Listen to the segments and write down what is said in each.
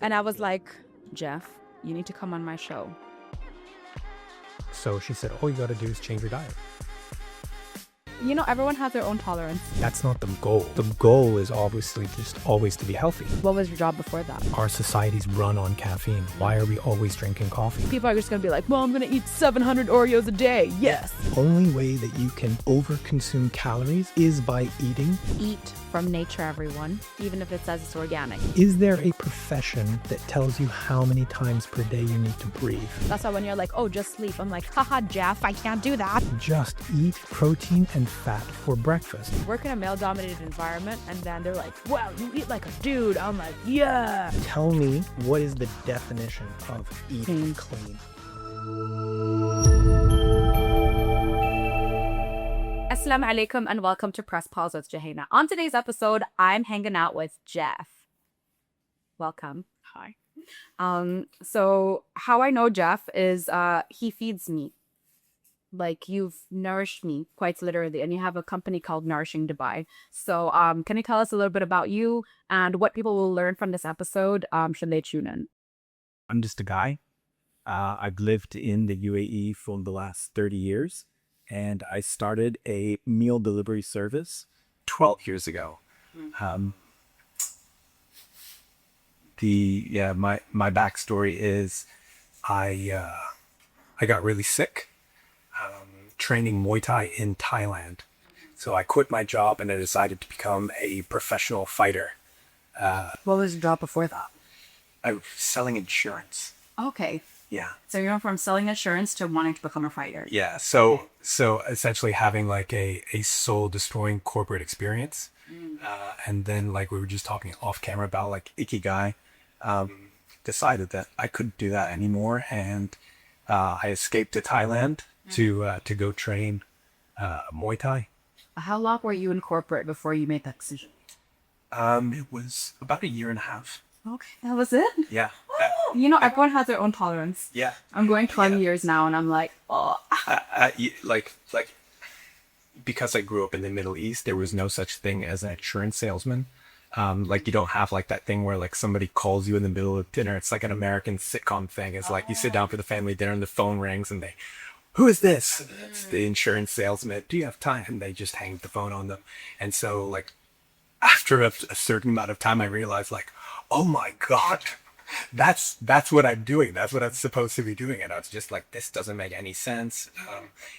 And I was like, Jeff, you need to come on my show. So she said, all you got to do is change your diet. You know, everyone has their own tolerance. That's not the goal. The goal is obviously just always to be healthy. What was your job before that? Our society's run on caffeine. Why are we always drinking coffee? People are just going to be like, well, I'm going to eat 700 Oreos a day. Yes. The only way that you can overconsume calories is by eating. Eat from nature, everyone, even if it says it's organic. Is there a profession that tells you how many times per day you need to breathe? That's why when you're like, oh, just sleep, I'm like, haha, Jeff, I can't do that. Just eat protein and fat for breakfast. Work in a male-dominated environment, and then they're like, wow, you eat like a dude. I'm like, yeah. Tell me, what is the definition of eating clean? Assalamu alaikum and welcome to Press Pause with Jouhayna. On today's episode, I'm hanging out with Jeff. Welcome. Hi. So how I know Jeff is he feeds me. Like, you've nourished me quite literally, and you have a company called Nourishing Dubai. So can you tell us a little bit about you and what people will learn from this episode should they tune in? I'm just a guy. I've lived in the UAE for the last 30 years, and I started a meal delivery service 12 years ago. My backstory is I got really sick training Muay Thai in Thailand. So I quit my job and I decided to become a professional fighter. What was your job before that? I was selling insurance. Okay. Yeah. So you went from selling insurance to wanting to become a fighter. Yeah. So essentially having like a soul destroying corporate experience. And then, like we were just talking off camera about like Ikigai, decided that I couldn't do that anymore. And I escaped to Thailand to go train Muay Thai. How long were you in corporate before you made that decision? It was about a year and a half. Okay, that was it? Yeah. You know, everyone has their own tolerance. Yeah. I'm going 20 years now, and I'm like, oh. Because I grew up in the Middle East, there was no such thing as an insurance salesman. Like, you don't have like that thing where like somebody calls you in the middle of dinner. It's like an American sitcom thing. It's like you sit down for the family dinner and the phone rings and they, who is this? It's the insurance salesman. Do you have time? And they just hang the phone on them. And so like after a certain amount of time, I realized like, oh my God, that's what I'm doing. That's what I'm supposed to be doing. And I was just like, this doesn't make any sense.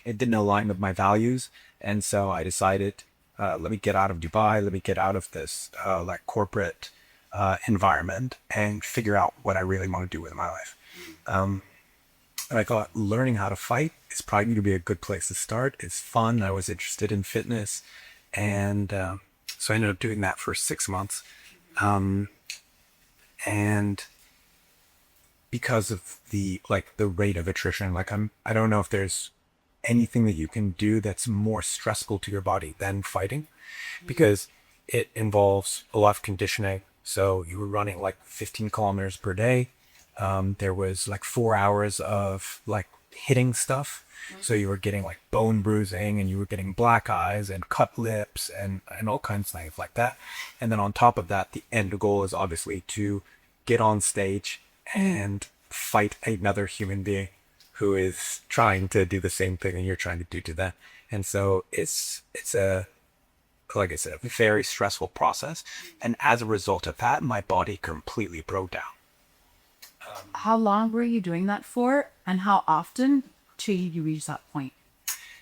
It didn't align with my values. And so I decided, let me get out of Dubai. Let me get out of this like corporate environment and figure out what I really want to do with my life. And I thought learning how to fight is probably going to be a good place to start. It's fun. I was interested in fitness. And so I ended up doing that for 6 months. And because of the rate of attrition, I don't know if there's anything that you can do that's more stressful to your body than fighting, because it involves a lot of conditioning. So you were running like 15 kilometers per day. There was like 4 hours of like hitting stuff. So you were getting like bone bruising and you were getting black eyes and cut lips and all kinds of things like that. And then on top of that, the end goal is obviously to get on stage and fight another human being who is trying to do the same thing and you're trying to do to them. And so it's a, like I said, a very stressful process. And as a result of that, my body completely broke down. How long were you doing that for? And how often till you reach that point?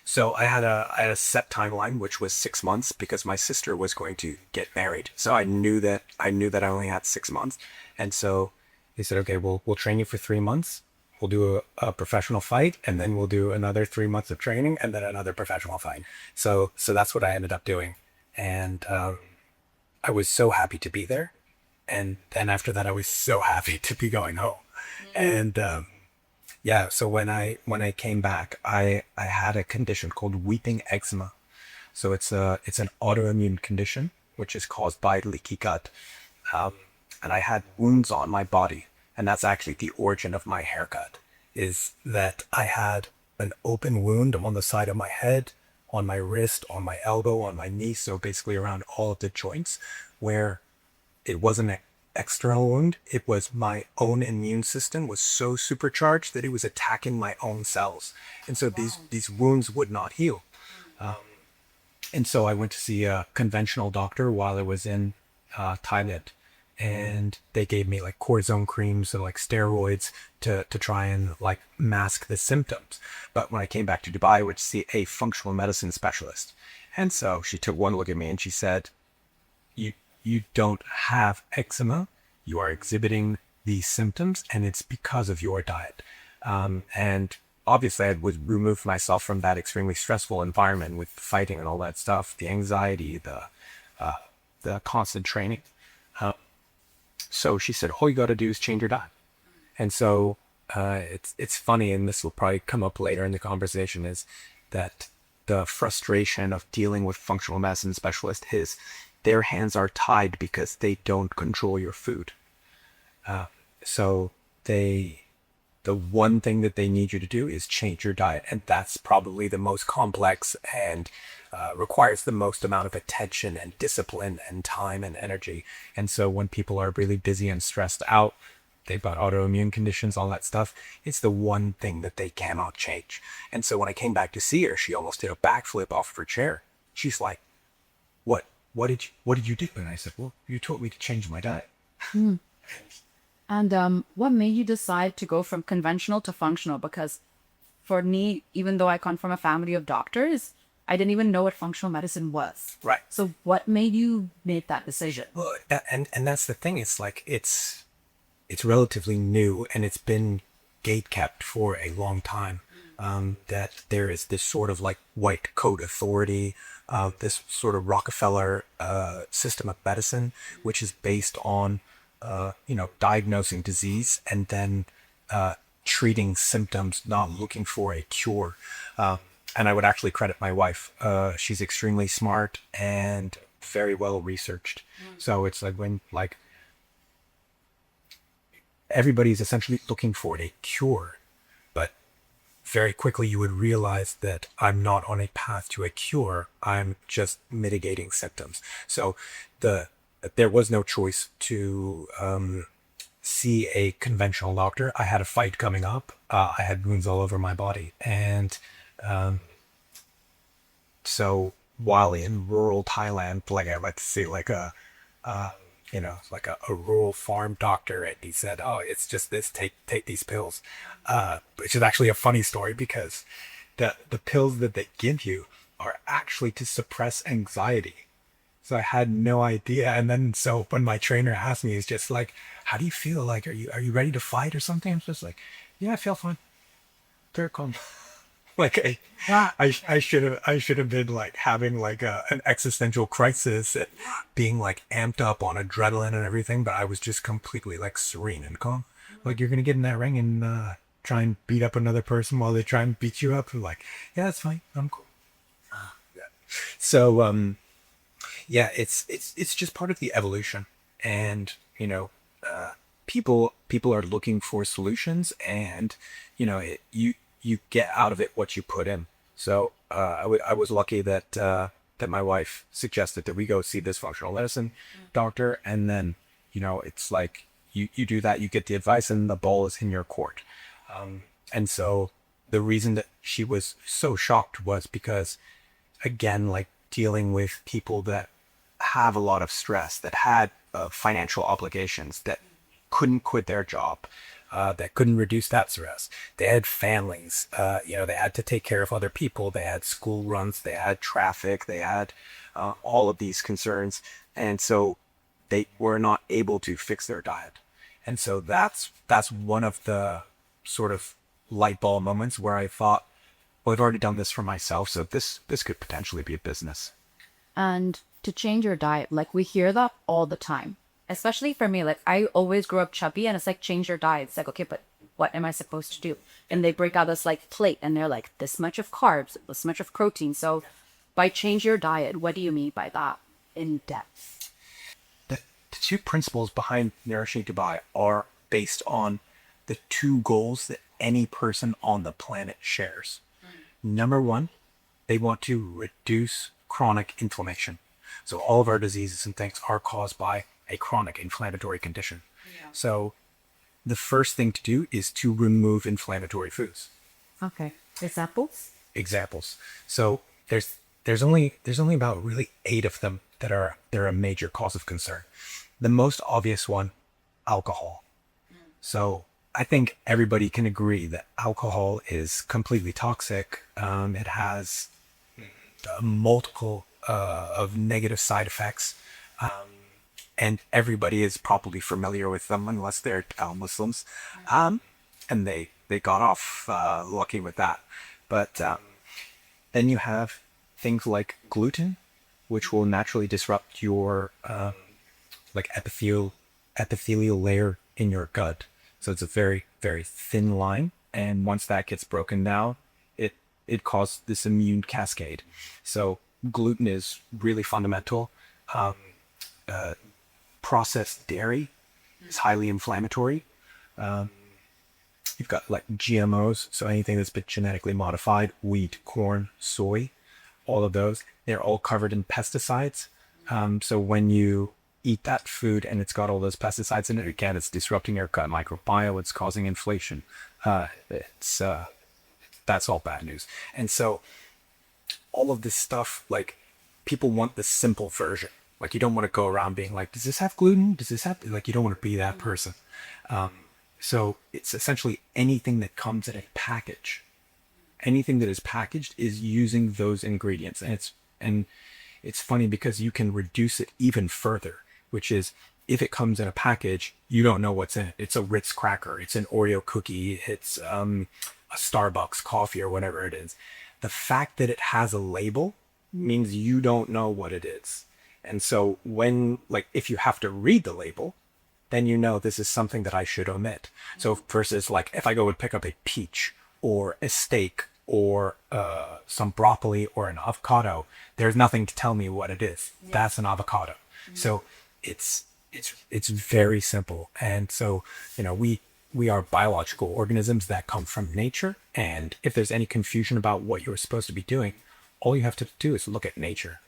So I had a set timeline, which was 6 months, because my sister was going to get married. So I knew that I only had 6 months. And so they said, okay, we'll train you for 3 months. We'll do a professional fight, and then we'll do another 3 months of training, and then another professional fight. So that's what I ended up doing. And I was so happy to be there. And then after that, I was so happy to be going home. And so when I came back, I had a condition called weeping eczema. So it's an autoimmune condition, which is caused by leaky gut. And I had wounds on my body. And that's actually the origin of my haircut, is that I had an open wound on the side of my head, on my wrist, on my elbow, on my knee. So basically around all of the joints where it wasn't external wound. It was my own immune system was so supercharged that it was attacking my own cells. And so these wounds would not heal. And so I went to see a conventional doctor while I was in Thailand. And they gave me like cortisone creams, so like steroids to try and like mask the symptoms. But when I came back to Dubai, I went to see a functional medicine specialist. And so she took one look at me and she said, you don't have eczema. You are exhibiting these symptoms and it's because of your diet. And obviously I would remove myself from that extremely stressful environment with fighting and all that stuff, the anxiety, the constant training. So she said, all you got to do is change your diet. And so it's funny, and this will probably come up later in the conversation, is that the frustration of dealing with functional medicine specialists is their hands are tied because they don't control your food. So the one thing that they need you to do is change your diet. And that's probably the most complex and requires the most amount of attention and discipline and time and energy. And so when people are really busy and stressed out, they've got autoimmune conditions, all that stuff, it's the one thing that they cannot change. And so when I came back to see her, she almost did a backflip off of her chair. She's like, what did you do? And I said, well, you told me to change my diet. And what made you decide to go from conventional to functional? Because for me, even though I come from a family of doctors, I didn't even know what functional medicine was. Right. So what made you make that decision? Well, and that's the thing. It's like it's relatively new and it's been gate kept for a long time. That there is this sort of like white coat authority, this sort of Rockefeller system of medicine, which is based on diagnosing disease and then treating symptoms, not looking for a cure. And I would actually credit my wife. She's extremely smart and very well researched. So it's like when like everybody's essentially looking for a cure, but very quickly you would realize that I'm not on a path to a cure. I'm just mitigating symptoms. So there was no choice to see a conventional doctor. I had a fight coming up. I had wounds all over my body. And so while in rural Thailand, like I like to see like a rural farm doctor, and he said, oh, it's just this, take these pills, which is actually a funny story because the pills that they give you are actually to suppress anxiety. So I had no idea. And then so when my trainer asked me, he's just like, how do you feel? Like, are you ready to fight or something? I'm just like, yeah, I feel fine. Very calm. Like I should have been like having like an existential crisis and being like amped up on adrenaline and everything, but I was just completely like serene and calm. Like, you're gonna get in that ring and try and beat up another person while they try and beat you up. I'm like, yeah, that's fine. I'm cool. Yeah. So yeah, it's just part of the evolution, and people are looking for solutions, and you get out of it what you put in. So I was lucky that my wife suggested that we go see this functional medicine doctor, and then it's like you do that, you get the advice, and the ball is in your court. And so the reason that she was so shocked was because, again, like dealing with people that have a lot of stress, that had financial obligations, that couldn't quit their job, that couldn't reduce that stress. They had families, they had to take care of other people. They had school runs, they had traffic, they had all of these concerns. And so they were not able to fix their diet. And so that's one of the sort of light bulb moments where I thought, well, I've already done this for myself, so this could potentially be a business. And to change your diet, like we hear that all the time, especially for me. Like, I always grew up chubby, and it's like, change your diet. It's like, okay, but what am I supposed to do? And they break out this like plate, and they're like, this much of carbs, this much of protein. So by change your diet, what do you mean by that in depth? The two principles behind Nourishing Dubai are based on the two goals that any person on the planet shares. Number one, they want to reduce chronic inflammation. So all of our diseases and things are caused by a chronic inflammatory condition. So the first thing to do is to remove inflammatory foods. Okay. Examples? Examples. So there's only about really 8 of them that are a major cause of concern. The most obvious one, alcohol. So I think everybody can agree that alcohol is completely toxic. It has multiple of negative side effects, and everybody is probably familiar with them unless they're Muslims, and they got off lucky with that. But then you have things like gluten, which will naturally disrupt your like epithelial layer in your gut. So it's a very, very thin line, and once that gets broken down, it causes this immune cascade. So gluten is really fundamental. Processed dairy is highly inflammatory. You've got like GMOs, so anything that's been genetically modified, wheat, corn, soy, all of those, they're all covered in pesticides. So when you eat that food and it's got all those pesticides in it, again, it's disrupting your gut microbiome, it's causing inflation. That's all bad news. And so all of this stuff, like, people want the simple version. Like, you don't want to go around being like, does this have gluten? Does this have, like, you don't want to be that person. So it's essentially anything that comes in a package. Anything that is packaged is using those ingredients. And it's funny because you can reduce it even further, which is, if it comes in a package, you don't know what's in it. It's a Ritz cracker, it's an Oreo cookie, it's a Starbucks coffee or whatever it is. The fact that it has a label means you don't know what it is. And so when, like, if you have to read the label, then you know this is something that I should omit. So versus, like, if I go and pick up a peach or a steak or some broccoli or an avocado, there's nothing to tell me what it is. Yeah. That's an avocado. So it's very simple. And so, you know, we are biological organisms that come from nature. And if there's any confusion about what you're supposed to be doing, all you have to do is look at nature.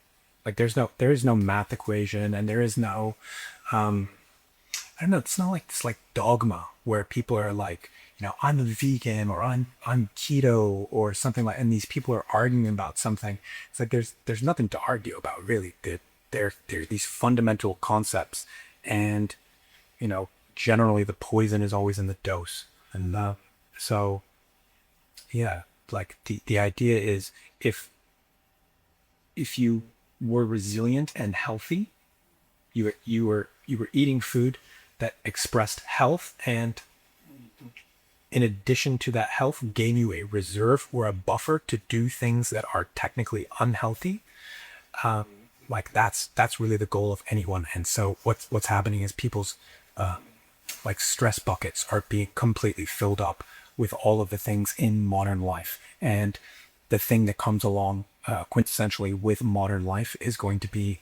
Like, there is no math equation, and there is no, I don't know, it's not like this like dogma where people are like, you know, I'm a vegan or I'm keto or something like, and these people are arguing about something. It's like, there's nothing to argue about, really. They're these fundamental concepts, and, you know, generally the poison is always in the dose. And so yeah, like, the idea is, if you were resilient and healthy, you were eating food that expressed health, and in addition to that health, gave you a reserve or a buffer to do things that are technically unhealthy. Like, that's really the goal of anyone. And so what's happening is people's like stress buckets are being completely filled up with all of the things in modern life. And the thing that comes along quintessentially with modern life is going to be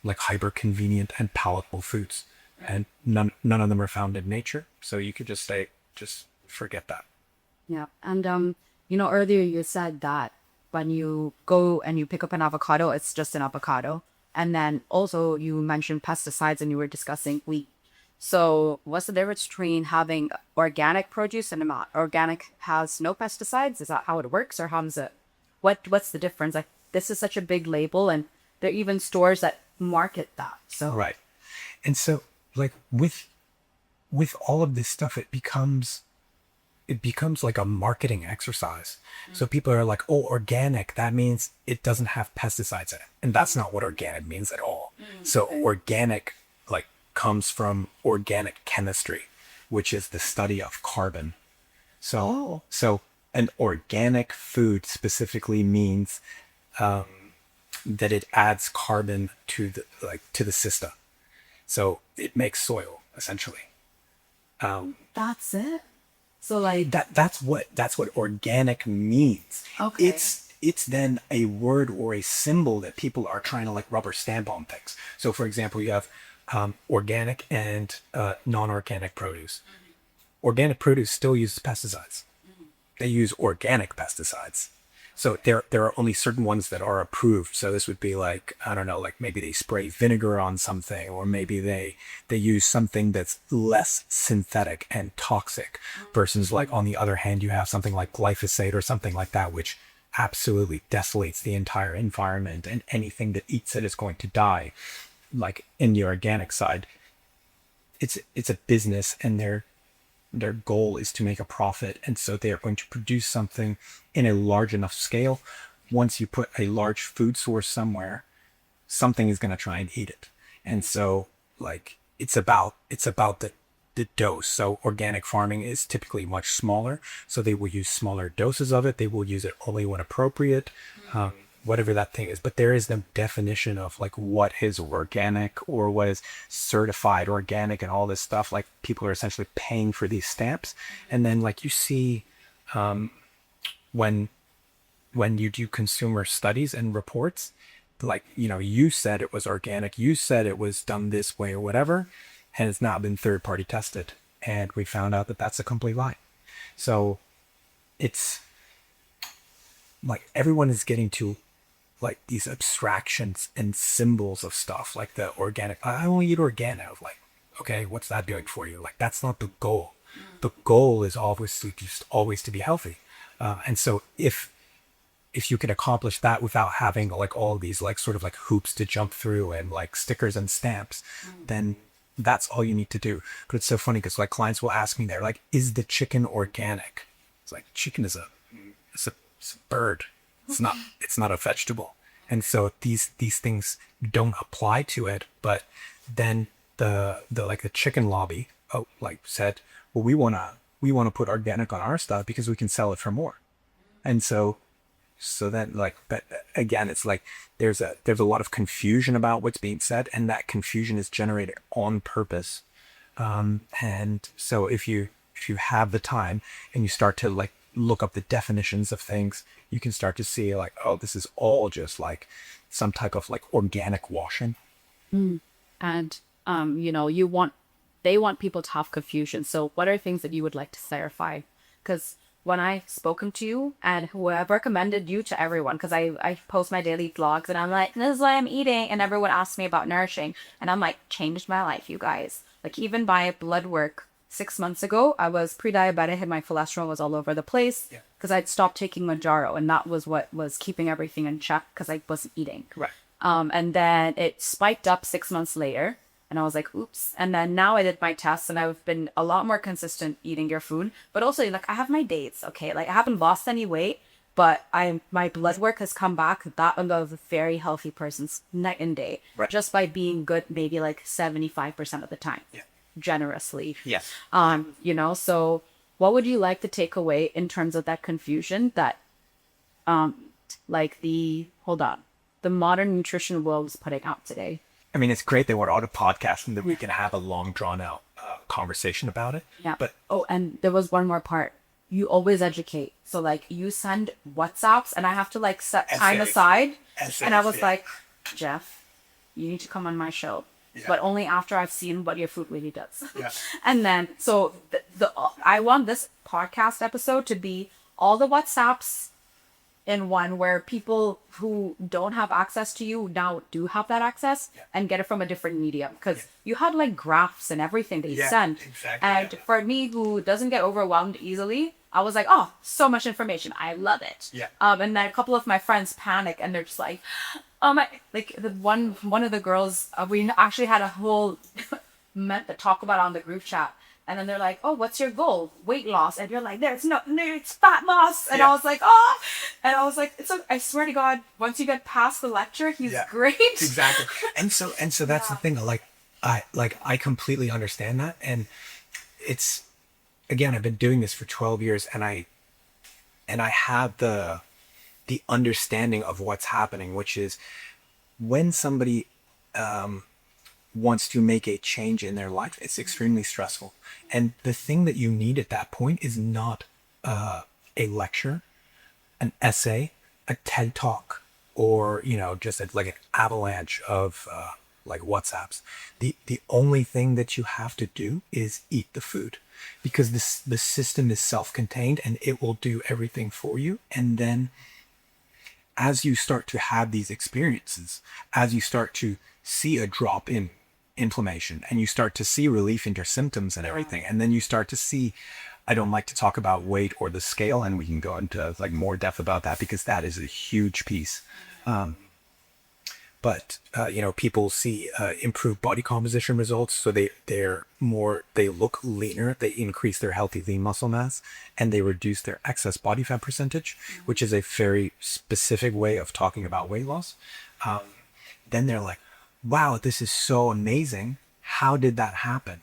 like hyper convenient and palatable foods. And none of them are found in nature. So you could just forget that. Yeah. And, you know, earlier you said that when you go and you pick up an avocado, it's just an avocado. And then also you mentioned pesticides, and you were discussing wheat. So what's the difference between having organic produce and not? Organic has no pesticides? Is that how it works, or how is it? What's the difference? Like, this is such a big label, and there are even stores that market that. So right. And so, like, with all of this stuff, it becomes like a marketing exercise. So people are like, oh, organic, that means it doesn't have pesticides in it. And that's not what organic means at all. So organic, like, comes from organic chemistry, which is the study of carbon. So an organic food specifically means that it adds carbon to the system. So it makes soil, essentially. that's it. So, like, That's what organic means. Okay. It's then a word or a symbol that people are trying to, like, rubber stamp on things. So, for example, you have organic and non-organic produce. Organic produce still uses pesticides. They use organic pesticides. So there are only certain ones that are approved. So this would be like, I don't know, like maybe they spray vinegar on something, or maybe they use something that's less synthetic and toxic, versus like on the other hand, you have something like glyphosate or something like that, which absolutely desolates the entire environment, and anything that eats it is going to die. Like in the organic side, it's a business, and their goal is to make a profit, and so they are going to produce something in a large enough scale. Once you put a large food source somewhere, something is going to try and eat it. And so like it's about the dose. So organic farming is typically much smaller, so they will use smaller doses of it. They will use it only when appropriate, whatever that thing is. But there is no definition of like what is organic or what is certified organic and all this stuff. Like people are essentially paying for these stamps. And then like you see when you do consumer studies and reports, like, you know, you said it was organic, you said it was done this way or whatever, and it's not been third party tested. And we found out that that's a complete lie. So it's like everyone is getting to like these abstractions and symbols of stuff, like the organic. I only eat organic. Like, okay, what's that doing for you? Like, that's not the goal. The goal is obviously just always to be healthy. And so if you can accomplish that without having like all these like sort of like hoops to jump through and like stickers and stamps, then that's all you need to do. But it's so funny because like clients will ask me, they're like, is the chicken organic? It's like, chicken is a bird. It's not a vegetable. And so these things don't apply to it. But then the like the chicken lobby said, well, we want to put organic on our stuff because we can sell it for more. And so then like, but again, it's like there's a lot of confusion about what's being said, and that confusion is generated on purpose. And so if you have the time and you start to like look up the definitions of things, you can start to see like, oh, this is all just like some type of like organic washing. And you know, they want people to have confusion. So what are things that you would like to clarify? Because when I spoken to you, and who I've recommended you to everyone, because I post my daily vlogs and I'm like, this is what I'm eating, and everyone asks me about nourishing, and I'm like, changed my life, you guys. Like even by blood work 6 months ago, I was pre-diabetic and my cholesterol was all over the place because I'd stopped taking Manjaro, and that was what was keeping everything in check because I wasn't eating. Right. And then it spiked up 6 months later, and I was like, oops. And then now I did my tests, and I've been a lot more consistent eating your food. But also, like, I have my dates, okay? Like, I haven't lost any weight, but my blood work has come back that of a very healthy person's night and day. Right. Just by being good maybe like 75% of the time. Yeah. Generously. Yes. You know, so what would you like to take away in terms of that confusion that like the modern nutrition world is putting out today? I mean, it's great that we're on a podcast and that we can have a long drawn out conversation about it. Yeah. But and there was one more part. You always educate. So like you send WhatsApps, and I have to like set time aside. And I was like, Jeff, you need to come on my show. Yeah. But only after I've seen what your food really does. Yeah. And then, so I want this podcast episode to be all the WhatsApps in one, where people who don't have access to you now do have that access and get it from a different medium. Because you had like graphs and everything that you sent. Exactly. And for me, who doesn't get overwhelmed easily, I was like, oh, so much information. I love it. Yeah. And then a couple of my friends panic, and they're just like, one of the girls, we actually had a whole talk about on the group chat. And then they're like, oh, what's your goal? Weight loss. And you're like, it's fat loss. And I was like, oh. And I was like, I swear to God, once you get past the lecture, he's great. Exactly. And so that's the thing. I completely understand that. And it's, again, I've been doing this for 12 years, and I have the understanding of what's happening, which is when somebody wants to make a change in their life, it's extremely stressful. And the thing that you need at that point is not a lecture, an essay, a TED talk, or, you know, just like an avalanche of like WhatsApps. The only thing that you have to do is eat the food, because the system is self-contained and it will do everything for you. And then as you start to have these experiences, as you start to see a drop in inflammation and you start to see relief in your symptoms and everything, and then you start to see, I don't like to talk about weight or the scale, and we can go into like more depth about that because that is a huge piece. But people see improved body composition results, so they look leaner, they increase their healthy lean muscle mass, and they reduce their excess body fat percentage, which is a very specific way of talking about weight loss. Then they're like, wow, this is so amazing. How did that happen?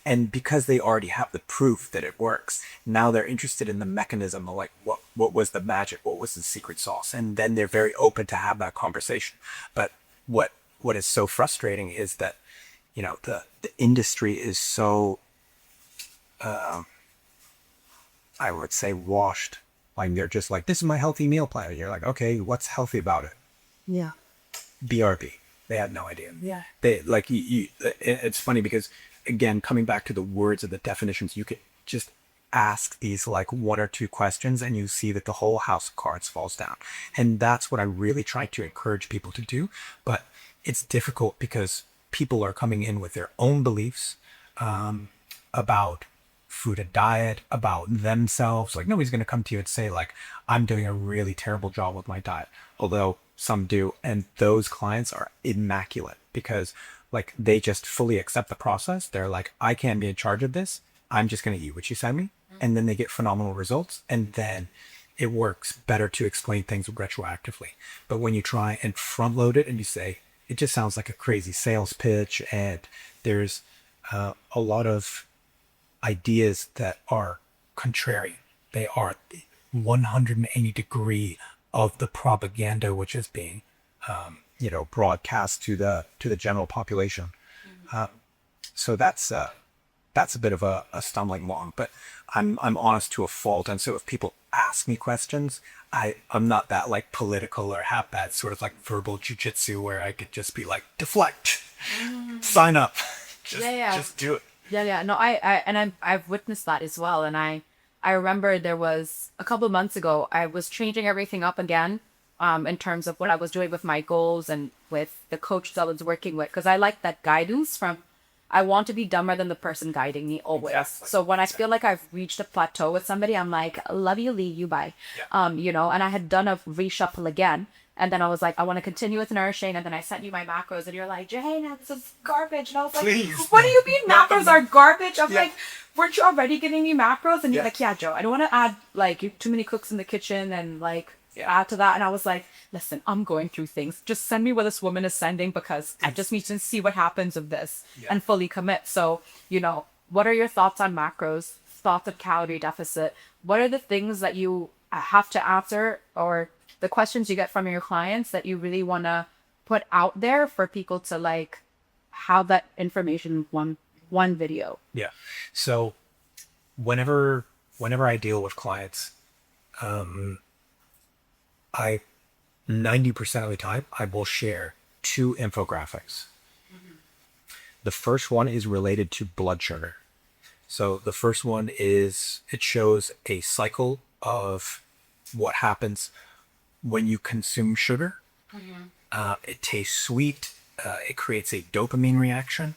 And because they already have the proof that it works, now they're interested in the mechanism of like, what was the magic? What was the secret sauce? And then they're very open to have that conversation. But what is so frustrating is that, the industry is so, I would say, washed. Like they're just like, this is my healthy meal plan. And you're like, okay, what's healthy about it? Yeah. BRB. They had no idea. Yeah. They like it's funny because, again, coming back to the words of the definitions, you could just ask these like one or two questions and you see that the whole house of cards falls down. And that's what I really try to encourage people to do. But it's difficult because people are coming in with their own beliefs about food and diet, about themselves. Like nobody's going to come to you and say like, I'm doing a really terrible job with my diet. Although some do. And those clients are immaculate because like they just fully accept the process. They're like, I can't be in charge of this. I'm just going to eat what you send me. And then they get phenomenal results. And then it works better to explain things retroactively. But when you try and front load it and you say, it just sounds like a crazy sales pitch. And there's a lot of ideas that are contrary. They are 180 degree of the propaganda, which is being, broadcast to the general population. So that's a bit of a stumbling block, but I'm honest to a fault. And so if people ask me questions, I'm not that like political or have that sort of like verbal jujitsu where I could just be like, deflect, sign up, just do it. Yeah. No, I've witnessed that as well. And I remember there was a couple of months ago, I was changing everything up again. In terms of what I was doing with my goals and with the coaches I was working with, because I like that guidance from, I want to be dumber than the person guiding me always. Exactly. So when I feel like I've reached a plateau with somebody, I'm like, love you, Lee, you bye. Yeah. And I had done a reshuffle again. And then I was like, I want to continue with nourishing. And then I sent you my macros and you're like, Jouhayna, this is garbage. And I was like, please, what do you mean macros are garbage? I'm like, weren't you already giving me macros? And you're like, yeah, Joe, I don't want to add like too many cooks in the kitchen and like add to that. And I was like, listen, I'm going through things. Just send me what this woman is sending because I just need to see what happens of this and fully commit. So, what are your thoughts on macros, thoughts of calorie deficit? What are the things that you have to answer or the questions you get from your clients that you really want to put out there for people to like have that information in one video? Yeah. So whenever I deal with clients, 90% of the time, I will share 2 infographics. The first one is related to blood sugar. So the first one is, it shows a cycle of what happens when you consume sugar. It tastes sweet. It creates a dopamine reaction,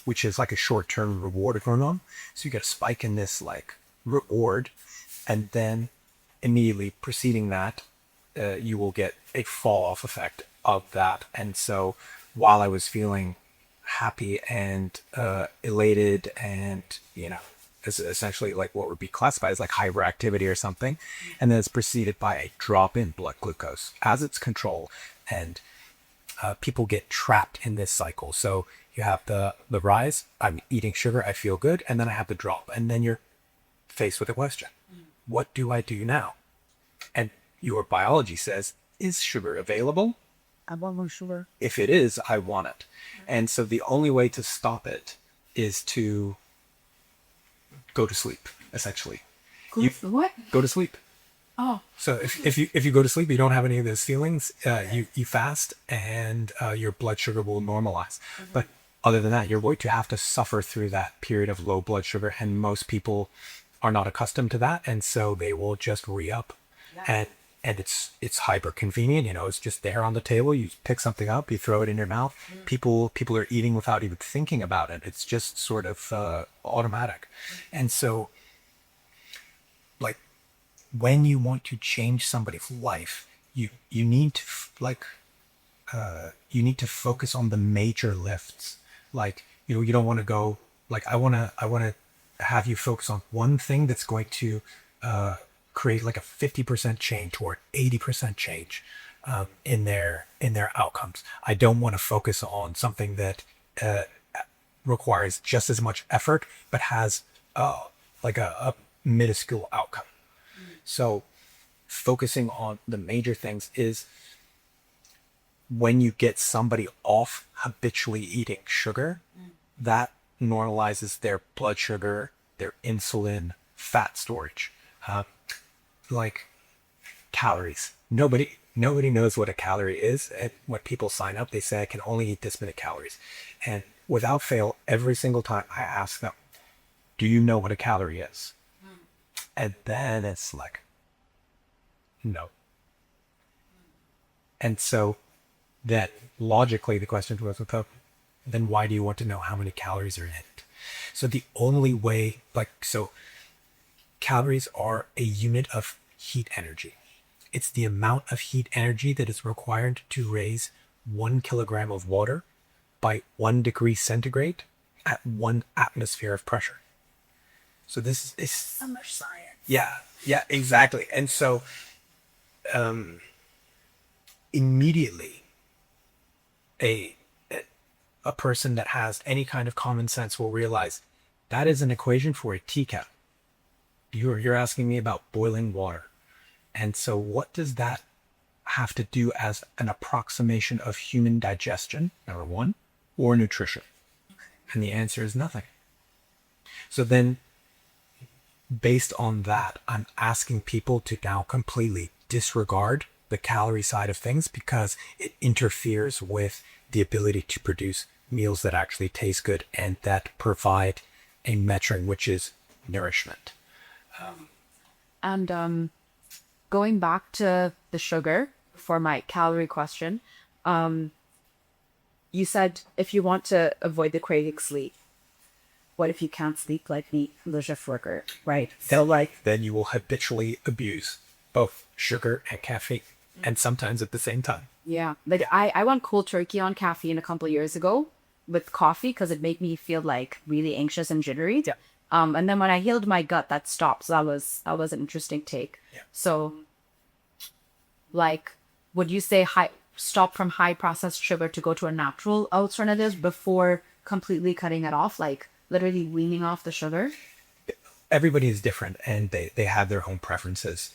which is like a short-term reward hormone. So you get a spike in this like reward, and then immediately preceding that, you will get a fall-off effect of that. And so while I was feeling happy and elated and, it's essentially like what would be classified as like hyperactivity or something, and then it's preceded by a drop in blood glucose as it's controlled. And people get trapped in this cycle. So you have the rise, I'm eating sugar, I feel good, and then I have the drop. And then you're faced with a question. What do I do now? And your biology says, is sugar available? I want more sugar. If it is, I want it. And so the only way to stop it is to go to sleep, essentially. What? Go to sleep. Oh. So if you go to sleep, you don't have any of those feelings. You fast, and your blood sugar will normalize. But other than that, you're going to have to suffer through that period of low blood sugar, and most people are not accustomed to that, and so they will just re-up. and it's hyper convenient. It's just there on the table. You pick something up, you throw it in your mouth. People are eating without even thinking about it. It's just sort of automatic. And so, like, when you want to change somebody's life, you need to you need to focus on the major lifts. Like, you don't want to go like, I want to have you focus on one thing that's going to create like a 50% change or 80% change in their outcomes. I don't want to focus on something that requires just as much effort but has like a minuscule outcome. So focusing on the major things is when you get somebody off habitually eating sugar, that normalizes their blood sugar, their insulin, fat storage. Like calories. Nobody knows what a calorie is. And when people sign up, they say, I can only eat this many calories. And without fail, every single time I ask them, do you know what a calorie is? And then it's like, no. And so then logically the question was, then why do you want to know how many calories are in it? So the only way, calories are a unit of heat energy. It's the amount of heat energy that is required to raise 1 kilogram of water by 1 degree centigrade at 1 atmosphere of pressure. So this is So much science. Yeah, exactly. And so immediately a person that has any kind of common sense will realize that is an equation for a teacup. You're asking me about boiling water. And so what does that have to do as an approximation of human digestion, number one, or nutrition? And the answer is nothing. So then, based on that, I'm asking people to now completely disregard the calorie side of things because it interferes with the ability to produce meals that actually taste good and that provide a metric, which is nourishment. And going back to the sugar for my calorie question, you said if you want to avoid the craving sleep, what if you can't sleep like me, the chef worker, right? Then you will habitually abuse both sugar and caffeine, and sometimes at the same time. Yeah, like I went cold turkey on caffeine a couple of years ago with coffee because it made me feel like really anxious and jittery. Yeah. And then when I healed my gut, that stopped. So that was an interesting take. Yeah. So, like, would you say stop from high processed sugar to go to a natural alternative before completely cutting it off, like literally weaning off the sugar? Everybody is different and they have their own preferences.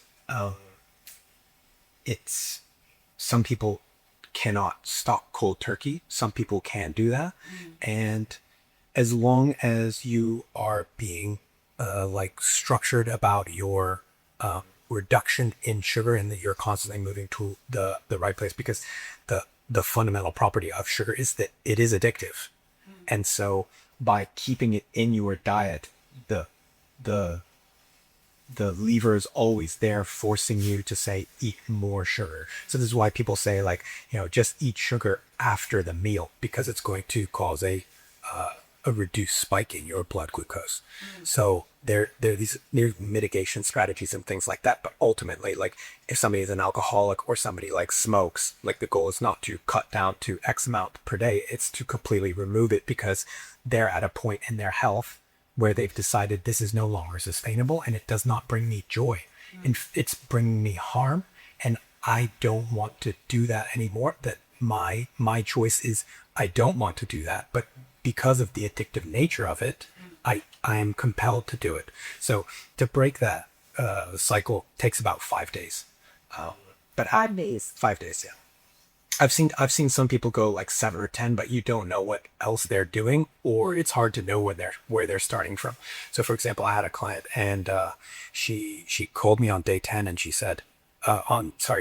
Some people cannot stop cold turkey. Some people can do that. And as long as you are being structured about your reduction in sugar and that you're constantly moving to the right place, because the fundamental property of sugar is that it is addictive. And so by keeping it in your diet, the lever is always there forcing you to say, eat more sugar. So this is why people say just eat sugar after the meal, because it's going to cause a reduced spike in your blood glucose. So there's mitigation strategies and things like that. But ultimately, if somebody is an alcoholic or somebody smokes, the goal is not to cut down to X amount per day. It's to completely remove it because they're at a point in their health where they've decided this is no longer sustainable and it does not bring me joy. And it's bringing me harm. And I don't want to do that anymore. That my choice is I don't want to do that. But because of the addictive nature of it, I am compelled to do it. So to break that cycle takes about 5 days. But 5 days. 5 days, yeah. I've seen some people go 7 or 10, but you don't know what else they're doing, or it's hard to know where they're starting from. So for example, I had a client and she called me on day 10 and she said,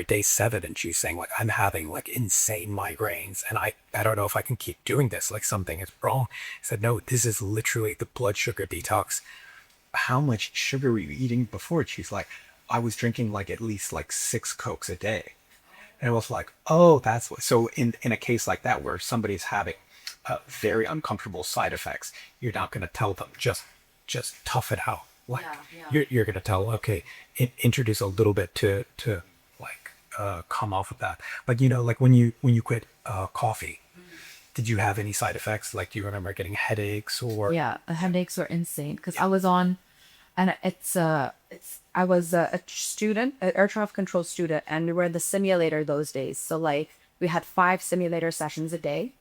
day 7, and she's saying I'm having insane migraines and I don't know if I can keep doing this, something is wrong. I said, no, this is literally the blood sugar detox. How much sugar were you eating before? She's like, I was drinking like at least like 6 Cokes a day. And it was like, oh, that's what. So in a case like that where somebody's having very uncomfortable side effects, you're not going to tell them just tough it out. Like you're going to tell, okay, introduce a little bit to like come off of that. Like, you know, like when you quit coffee, did you have any side effects? Like, do you remember getting headaches or? Yeah, headaches were insane because I was on, and I was a student, an air traffic control student, and we were in the simulator those days. So like we had 5 simulator sessions a day.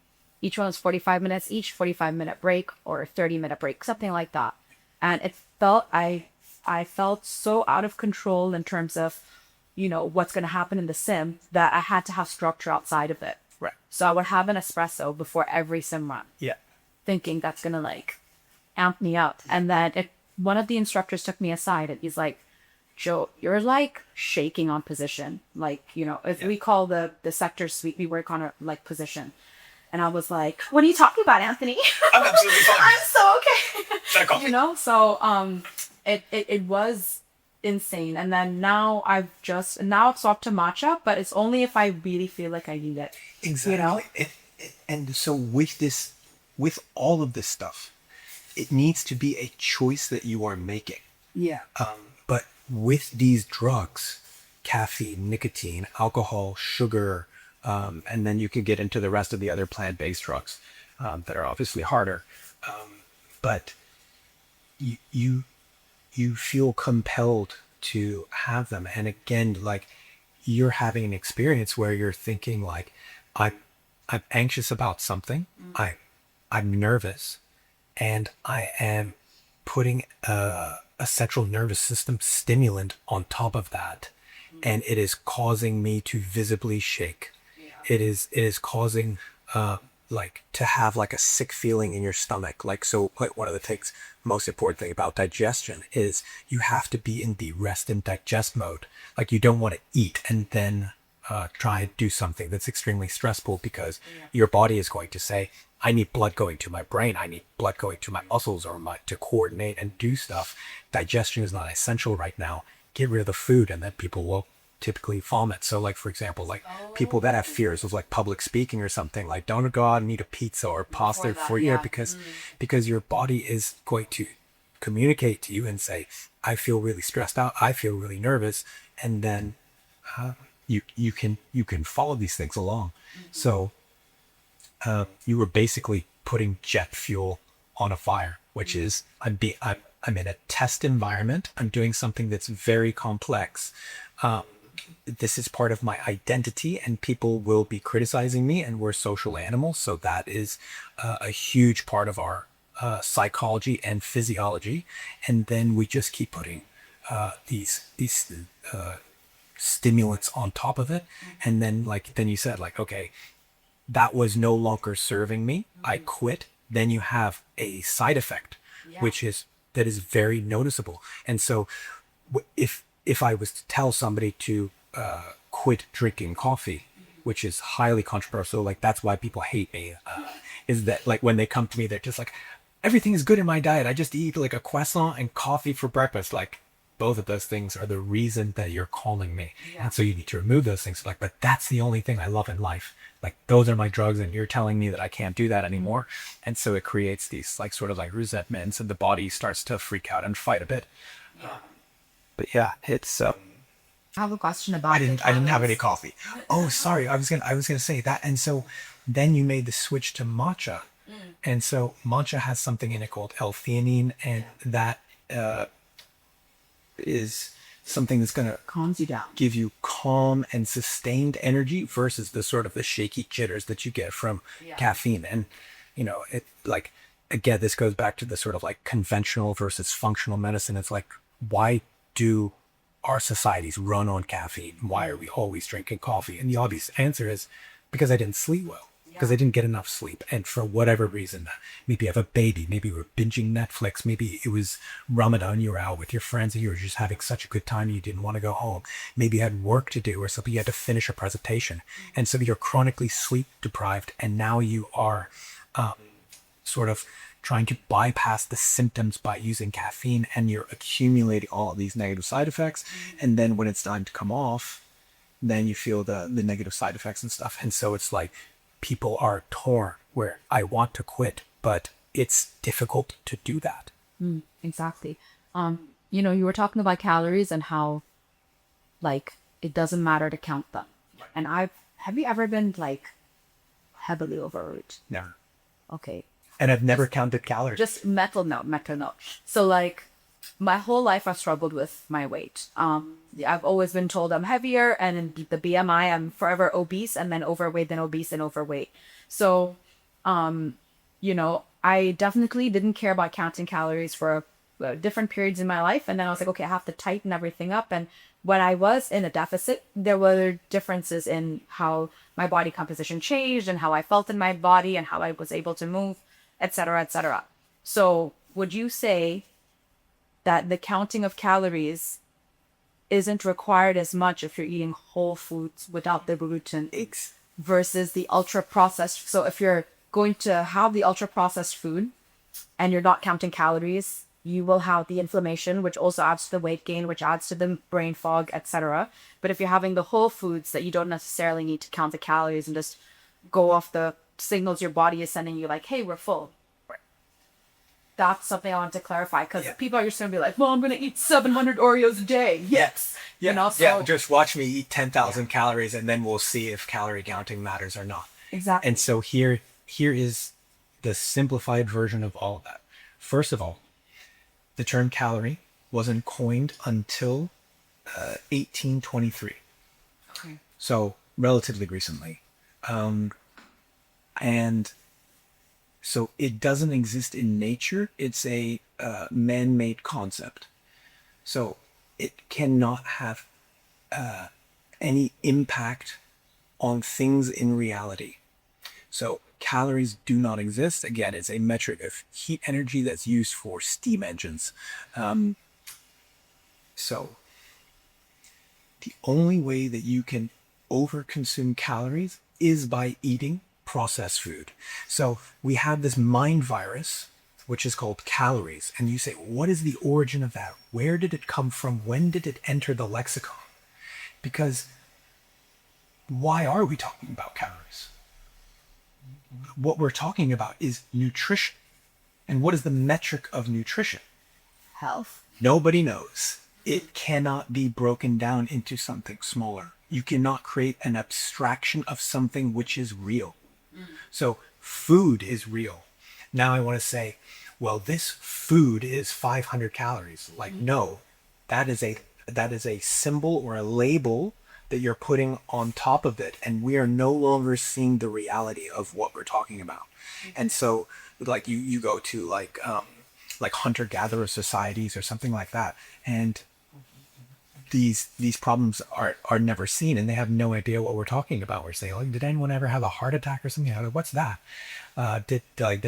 Each one was 45 minutes, each 45-minute break or 30-minute break, something like that. And it felt, I felt so out of control in terms of, you know, what's going to happen in the sim that I had to have structure outside of it. Right. So I would have an espresso before every sim run. Yeah. Thinking that's going to like amp me up. And then one of the instructors took me aside and he's like, Joe, you're like shaking on position. Like, you know, if we call the sector suite, we work on a like position. And I was like, what are you talking about, Anthony? I'm absolutely fine. I'm so okay. Shut up. You know, so it was insane. And then now I've swapped to matcha, but it's only if I really feel like I need it. Exactly. You know? And so with all of this stuff, it needs to be a choice that you are making. Yeah. But with these drugs, caffeine, nicotine, alcohol, sugar, and then you can get into the rest of the other plant-based drugs that are obviously harder. But you feel compelled to have them. And again, like you're having an experience where you're thinking like, I'm anxious about something. I'm nervous, and I am putting a central nervous system stimulant on top of that, and it is causing me to visibly shake. It is causing like to have like a sick feeling in your stomach. Like, so like one of the things, most important thing about digestion is you have to be in the rest and digest mode. Like you don't want to eat and then try and do something that's extremely stressful, because your body is going to say, I need blood going to my brain. I need blood going to my muscles or to coordinate and do stuff. Digestion is not essential right now. Get rid of the food, and then people will typically vomit. So like, for example, like people that have fears of like public speaking or something, like don't go out and eat a pizza or pasta because your body is going to communicate to you and say, I feel really stressed out. I feel really nervous. And then you can follow these things along. So you were basically putting jet fuel on a fire, which is I'm in a test environment. I'm doing something that's very complex. This is part of my identity, and people will be criticizing me, and we're social animals. So that is a huge part of our psychology and physiology. And then we just keep putting these stimulants on top of it. And then then you said like, okay, that was no longer serving me. I quit. Then you have a side effect, that is very noticeable. And so if I was to tell somebody to quit drinking coffee, which is highly controversial, like that's why people hate me, is that like when they come to me, they're just like, everything is good in my diet. I just eat like a croissant and coffee for breakfast. Like both of those things are the reason that you're calling me. And so you need to remove those things. Like, but that's the only thing I love in life. Like those are my drugs, and you're telling me that I can't do that anymore. And so it creates these like sort of like resentments, and the body starts to freak out and fight a bit. But yeah, it's I have a question about I didn't have any coffee. Oh, sorry. I was gonna say that. And so then you made the switch to matcha. And so matcha has something in it called L-theanine, and that is something that's gonna calms you down, give you calm and sustained energy versus the sort of the shaky jitters that you get from caffeine. And you know, it like, again, this goes back to the sort of like conventional versus functional medicine. It's like, why do our societies run on caffeine? Why are we always drinking coffee? And the obvious answer is because I didn't sleep well, because I didn't get enough sleep. And for whatever reason, maybe you have a baby, maybe you were binging Netflix, maybe it was Ramadan, you were out with your friends and you were just having such a good time you didn't want to go home. Maybe you had work to do or something, you had to finish a presentation. And so you're chronically sleep deprived, and now you are sort of trying to bypass the symptoms by using caffeine, and you're accumulating all these negative side effects. And then when it's time to come off, then you feel the negative side effects and stuff. And so it's like people are torn where I want to quit, but it's difficult to do that. Exactly. You were talking about calories and how like it doesn't matter to count them. And have you ever been like heavily overweight? No. Okay. And I've never counted calories. Just mental note. So like my whole life I've struggled with my weight. I've always been told I'm heavier, and in the BMI I'm forever obese, and then overweight, then obese and overweight. So, I definitely didn't care about counting calories for different periods in my life. And then I was like, okay, I have to tighten everything up. And when I was in a deficit, there were differences in how my body composition changed and how I felt in my body and how I was able to move, etc., etc. So would you say that the counting of calories isn't required as much if you're eating whole foods without the gluten versus the ultra processed? So if you're going to have the ultra processed food and you're not counting calories, you will have the inflammation, which also adds to the weight gain, which adds to the brain fog, etc. But if you're having the whole foods that you don't necessarily need to count the calories and just go off the signals your body is sending you, like, hey, we're full. That's something I want to clarify, because people are just going to be like, well, I'm going to eat 700 Oreos a day. Yes. Just watch me eat 10,000 calories, and then we'll see if calorie counting matters or not. Exactly. And so here is the simplified version of all of that. First of all, the term calorie wasn't coined until 1823. Okay. So relatively recently. And so it doesn't exist in nature. It's a man-made concept. So it cannot have any impact on things in reality. So calories do not exist. Again, it's a metric of heat energy that's used for steam engines. So the only way that you can overconsume calories is by eating processed food. So we have this mind virus, which is called calories. And you say, what is the origin of that? Where did it come from? When did it enter the lexicon? Because why are we talking about calories? What we're talking about is nutrition. And what is the metric of nutrition? Health. Nobody knows. It cannot be broken down into something smaller. You cannot create an abstraction of something which is real. So food is real. Now I want to say, well, this food is 500 calories. Like, no, that is a symbol or a label that you're putting on top of it, and we are no longer seeing the reality of what we're talking about. And so, like, you go to like hunter-gatherer societies or something like that, and these problems are never seen, and they have no idea what we're talking about. We're saying, like, did anyone ever have a heart attack or something? Like, what's that? Did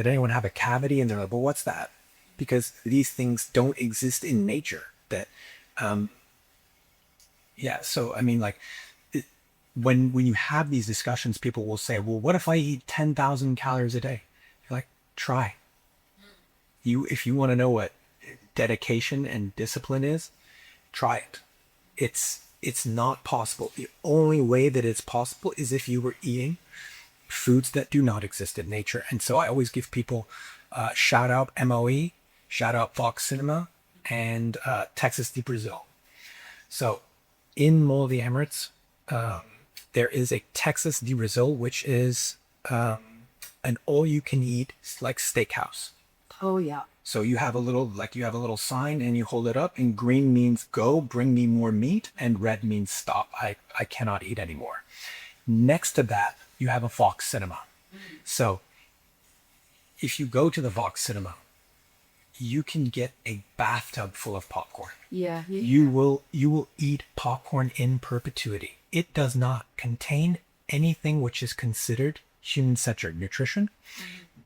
anyone have a cavity? And they're like, well, what's that? Because these things don't exist in nature. So I mean, like, when you have these discussions, people will say, well, what if I eat 10,000 calories a day? You're like, try. If you want to know what dedication and discipline is, try it. It's not possible. The only way that it's possible is if you were eating foods that do not exist in nature. And so I always give people shout out MOE, shout out Fox Cinema, and Texas de Brazil. So in Mall of the Emirates, there is a Texas de Brazil, which is an all-you-can-eat like steakhouse. Oh yeah. So you have a little sign, and you hold it up, and green means go, bring me more meat, and red means stop. I cannot eat anymore. Next to that, you have a Fox Cinema. So if you go to the Fox Cinema, you can get a bathtub full of popcorn. Yeah. You will eat popcorn in perpetuity. It does not contain anything which is considered human-centered nutrition.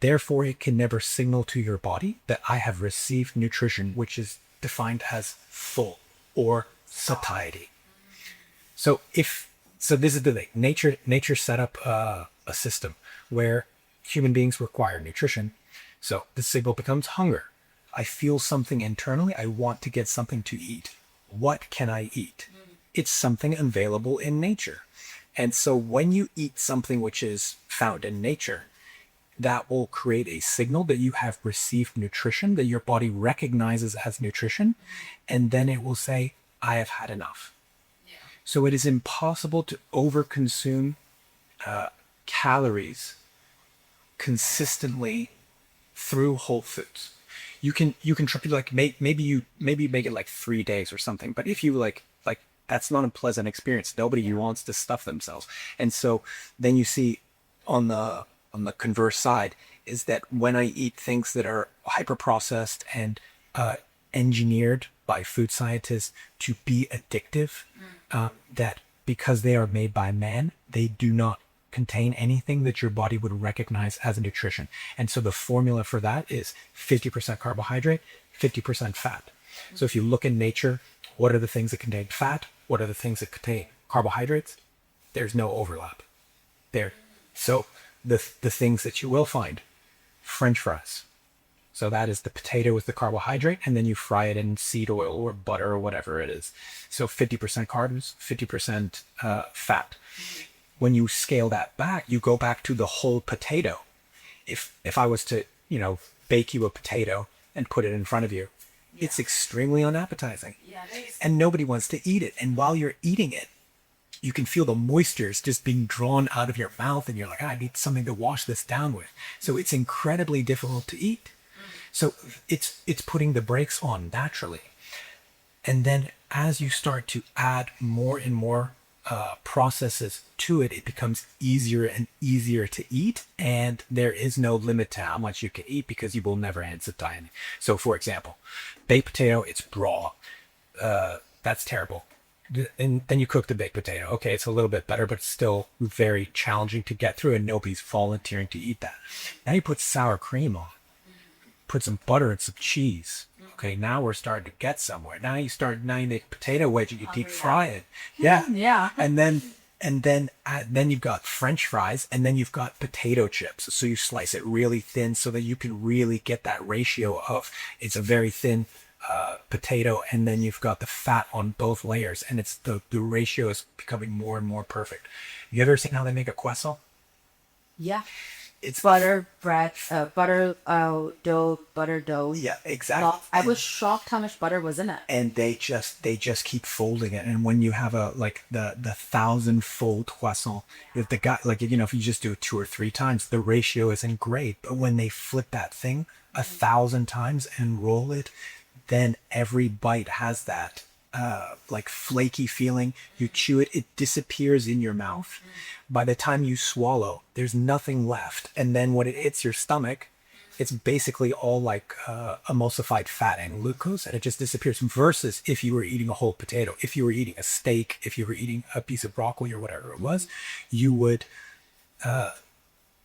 Therefore, it can never signal to your body that I have received nutrition, which is defined as full or satiety. So this is the thing. Nature set up a system where human beings require nutrition. So the signal becomes hunger. I feel something internally. I want to get something to eat. What can I eat? It's something available in nature. And so when you eat something which is found in nature, that will create a signal that you have received nutrition, that your body recognizes as nutrition, and then it will say, I have had enough. So it is impossible to overconsume calories consistently through whole foods. You can try to like maybe you make it like 3 days or something, but if you like that's not a pleasant experience. Nobody wants to stuff themselves. And so then you see on the converse side is that when I eat things that are hyper processed and engineered by food scientists to be addictive, that because they are made by man, they do not contain anything that your body would recognize as a nutrition. And so the formula for that is 50% carbohydrate, 50% fat. So if you look in nature, what are the things that contain fat? What are the things that contain carbohydrates? There's no overlap there. So the things that you will find, French fries. So that is the potato with the carbohydrate, and then you fry it in seed oil or butter or whatever it is. So 50% carbs, 50% fat. When you scale that back, you go back to the whole potato. If I was to, bake you a potato and put it in front of you, it's extremely unappetizing. And nobody wants to eat it. And while you're eating it, you can feel the moistures just being drawn out of your mouth, and you're like, I need something to wash this down with. So it's incredibly difficult to eat. So it's putting the brakes on naturally. And then as you start to add more and more processes to it, it becomes easier and easier to eat, and there is no limit to how much you can eat because you will never end up dying. So for example, baked potato, it's raw. That's terrible. And then you cook the baked potato. Okay, it's a little bit better, but it's still very challenging to get through, and nobody's volunteering to eat that. Now you put sour cream on, put some butter and some cheese. Okay, now we're starting to get somewhere. Now you make potato wedge and you deep fry it. Yeah. And then you've got French fries, and then you've got potato chips. So you slice it really thin so that you can really get that ratio of it's a very thin potato, and then you've got the fat on both layers, and it's the ratio is becoming more and more perfect. You ever seen how they make a croissant? Yeah. It's butter bread, butter dough. Yeah, exactly. I was shocked how much butter was in it. And they just keep folding it. And when you have the 1,000-fold croissant, if the guy if you just do it 2 or 3 times, the ratio isn't great. But when they flip that thing 1,000 times and roll it, then every bite has that flaky feeling. You chew it, it disappears in your mouth. By the time you swallow, there's nothing left. And then when it hits your stomach, it's basically all emulsified fat and glucose, and it just disappears. Versus if you were eating a whole potato, if you were eating a steak, if you were eating a piece of broccoli or whatever it was, you would,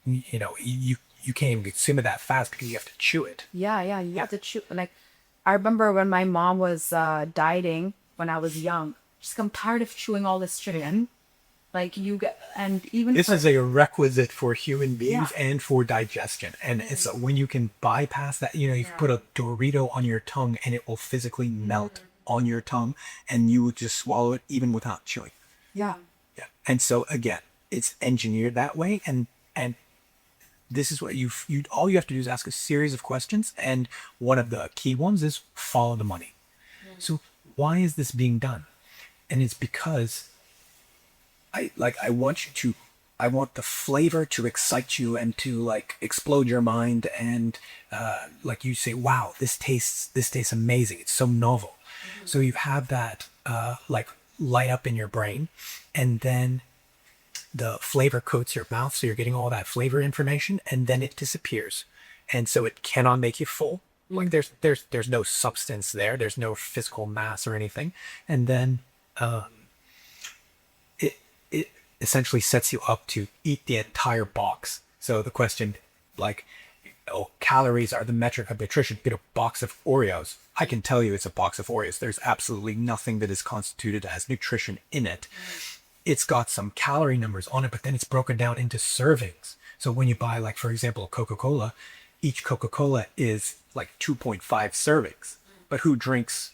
you can't even consume it that fast because you have to chew it. Yeah, you have to chew. I remember when my mom was dieting when I was young. Just I'm tired of chewing all this chicken. This is a requisite for human beings and for digestion. And it's when you can bypass that, you put a Dorito on your tongue and it will physically melt on your tongue, and you would just swallow it even without chewing. Yeah. And so again, it's engineered that way. And this is what all you have to do is ask a series of questions. And one of the key ones is follow the money. So why is this being done? And it's because I want the flavor to excite you and to explode your mind, and you say, wow, this tastes amazing. It's so novel. So you have that light up in your brain, and then the flavor coats your mouth, so you're getting all that flavor information, and then it disappears. And so it cannot make you full. There's no substance there. There's no physical mass or anything. And then it essentially sets you up to eat the entire box. So the question, calories are the metric of nutrition. Get a box of Oreos. I can tell you it's a box of Oreos. There's absolutely nothing that is constituted as nutrition in it. It's got some calorie numbers on it, but then it's broken down into servings. So when you buy, for example, Coca-Cola, each Coca-Cola is like 2.5 servings. But who drinks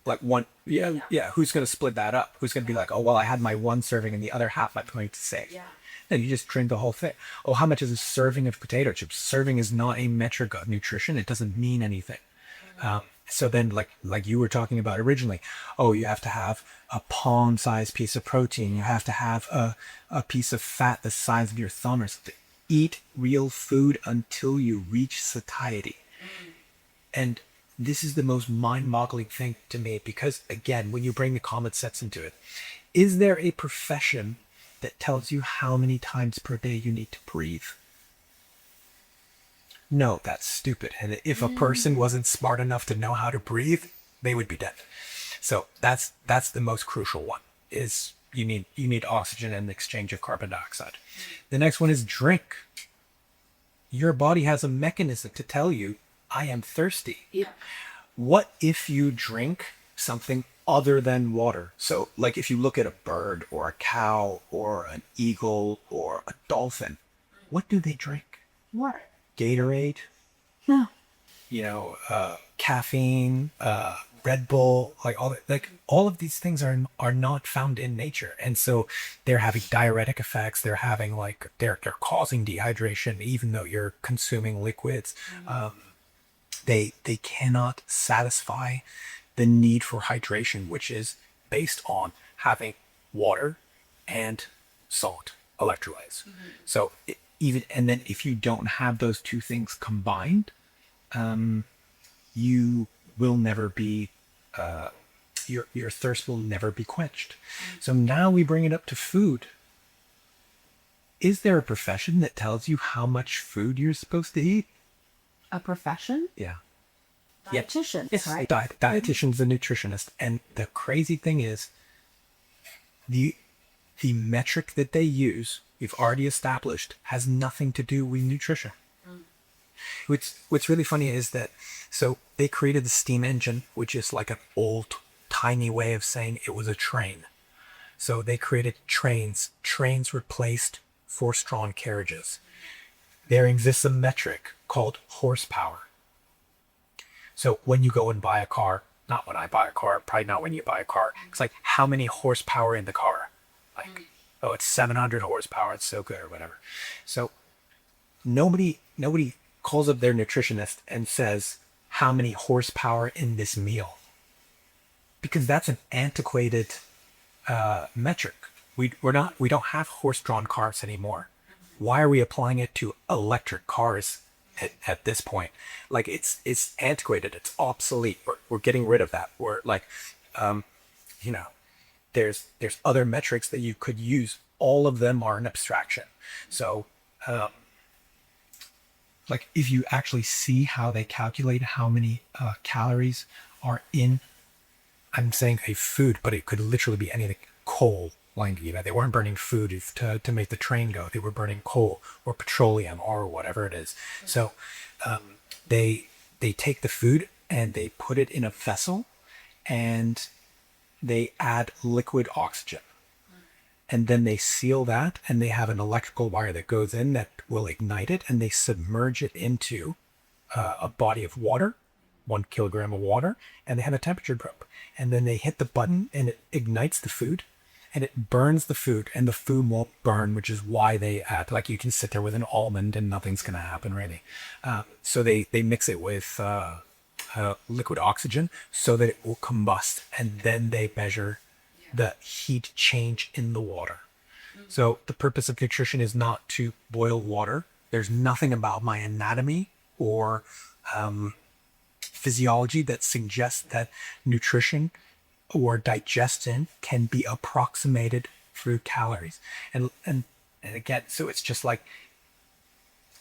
like one? Yeah. Who's going to split that up? Who's going to be like, oh, well, I had my one serving and the other half I'm going to save. Yeah. And you just drink the whole thing. Oh, how much is a serving of potato chips? Serving is not a metric of nutrition. It doesn't mean anything. So then, like you were talking about originally, oh, you have to have a palm-sized piece of protein. You have to have a piece of fat the size of your thumb or something. Eat real food until you reach satiety. And this is the most mind-boggling thing to me because, again, when you bring the common sense into it, is there a profession that tells you how many times per day you need to breathe? No, that's stupid. And if a person wasn't smart enough to know how to breathe, they would be dead. So that's the most crucial one, is you need oxygen and the exchange of carbon dioxide. The next one is drink. Your body has a mechanism to tell you, I am thirsty. Yeah. What if you drink something other than water? So like if you look at a bird or a cow or an eagle or a dolphin, what do they drink? Water. Gatorade, No. Caffeine, Red Bull, all of these things are not found in nature, and so they're having diuretic effects. They're having they're causing dehydration, even though you're consuming liquids. They cannot satisfy the need for hydration, which is based on having water and salt, electrolytes. So and then if you don't have those two things combined, you will never be, your thirst will never be quenched. So now we bring it up to food. Is there a profession that tells you how much food you're supposed to eat? A profession? Yeah. Dietitian. Yes, Right. Dietitian's a nutritionist. And the crazy thing is, the metric that they use, we've already established, has nothing to do with nutrition. What's really funny is that, so they created the steam engine, which is like an old, tiny way of saying it was a train. So they created trains. Trains replaced horse-drawn carriages. There exists a metric called horsepower. So when you go and buy a car, not when I buy a car, probably not when you buy a car, it's like, how many horsepower in the car? Like, oh, it's 700 horsepower, it's so good, or whatever. So nobody calls up their nutritionist and says, how many horsepower in this meal? Because that's an antiquated metric. We don't have horse-drawn cars anymore. Why are we applying it to electric cars at this point? Like, it's antiquated, it's obsolete. We're getting rid of that. We're like, there's other metrics that you could use. All of them are an abstraction. So like if you actually see how they calculate how many calories are in, I'm saying a food, but it could literally be anything. Coal, they weren't burning food to make the train go. They were burning coal or petroleum or whatever it is. So they take the food and they put it in a vessel and they add liquid oxygen. And then they seal that, and they have an electrical wire that goes in that will ignite it, and they submerge it into a body of water, 1 kilogram of water, and they have a temperature probe. And then they hit the button, and it ignites the food, and it burns the food, and the food won't burn, which is why they add, like, you can sit there with an almond and nothing's going to happen, really. So they mix it with liquid oxygen so that it will combust, and then they measure the heat change in the water. So the purpose of nutrition is not to boil water. There's nothing about my anatomy or physiology that suggests that nutrition or digestion can be approximated through calories. And again, so it's just like,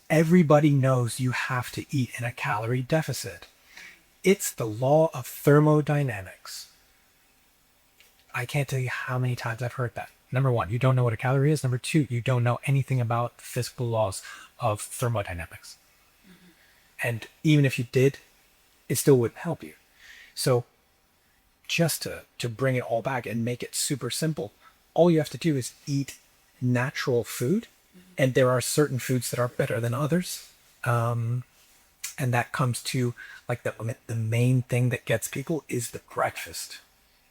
everybody knows you have to eat in a calorie deficit. It's the law of thermodynamics. I can't tell you how many times I've heard that. Number one, you don't know what a calorie is. Number two, you don't know anything about the physical laws of thermodynamics. And even if you did, it still wouldn't help you. So just to bring it all back and make it super simple, all you have to do is eat natural food. And there are certain foods that are better than others. And that comes to like the main thing that gets people is the breakfast.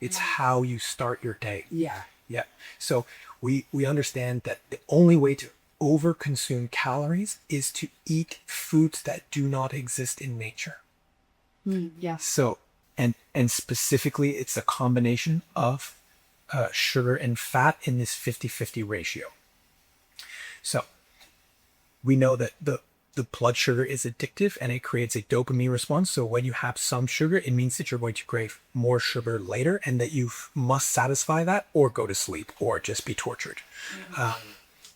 It's how you start your day. Yeah. Yeah. So we understand that the only way to overconsume calories is to eat foods that do not exist in nature. Yeah. So, and specifically, it's a combination of sugar and fat in this 50-50 ratio. So we know that the blood sugar is addictive and it creates a dopamine response. So when you have some sugar, it means that you're going to crave more sugar later and that you must satisfy that or go to sleep or just be tortured.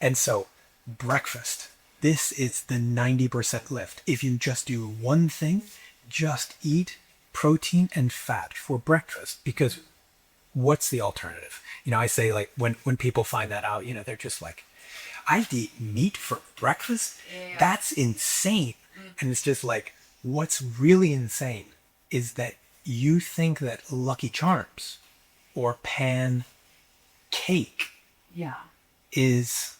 And so breakfast, this is the 90% lift. If you just do one thing, just eat protein and fat for breakfast, because what's the alternative? You know, I say like when people find that out, you know, they're just like, I have to eat meat for breakfast? That's insane. And it's just like, what's really insane is that you think that Lucky Charms or pan cake is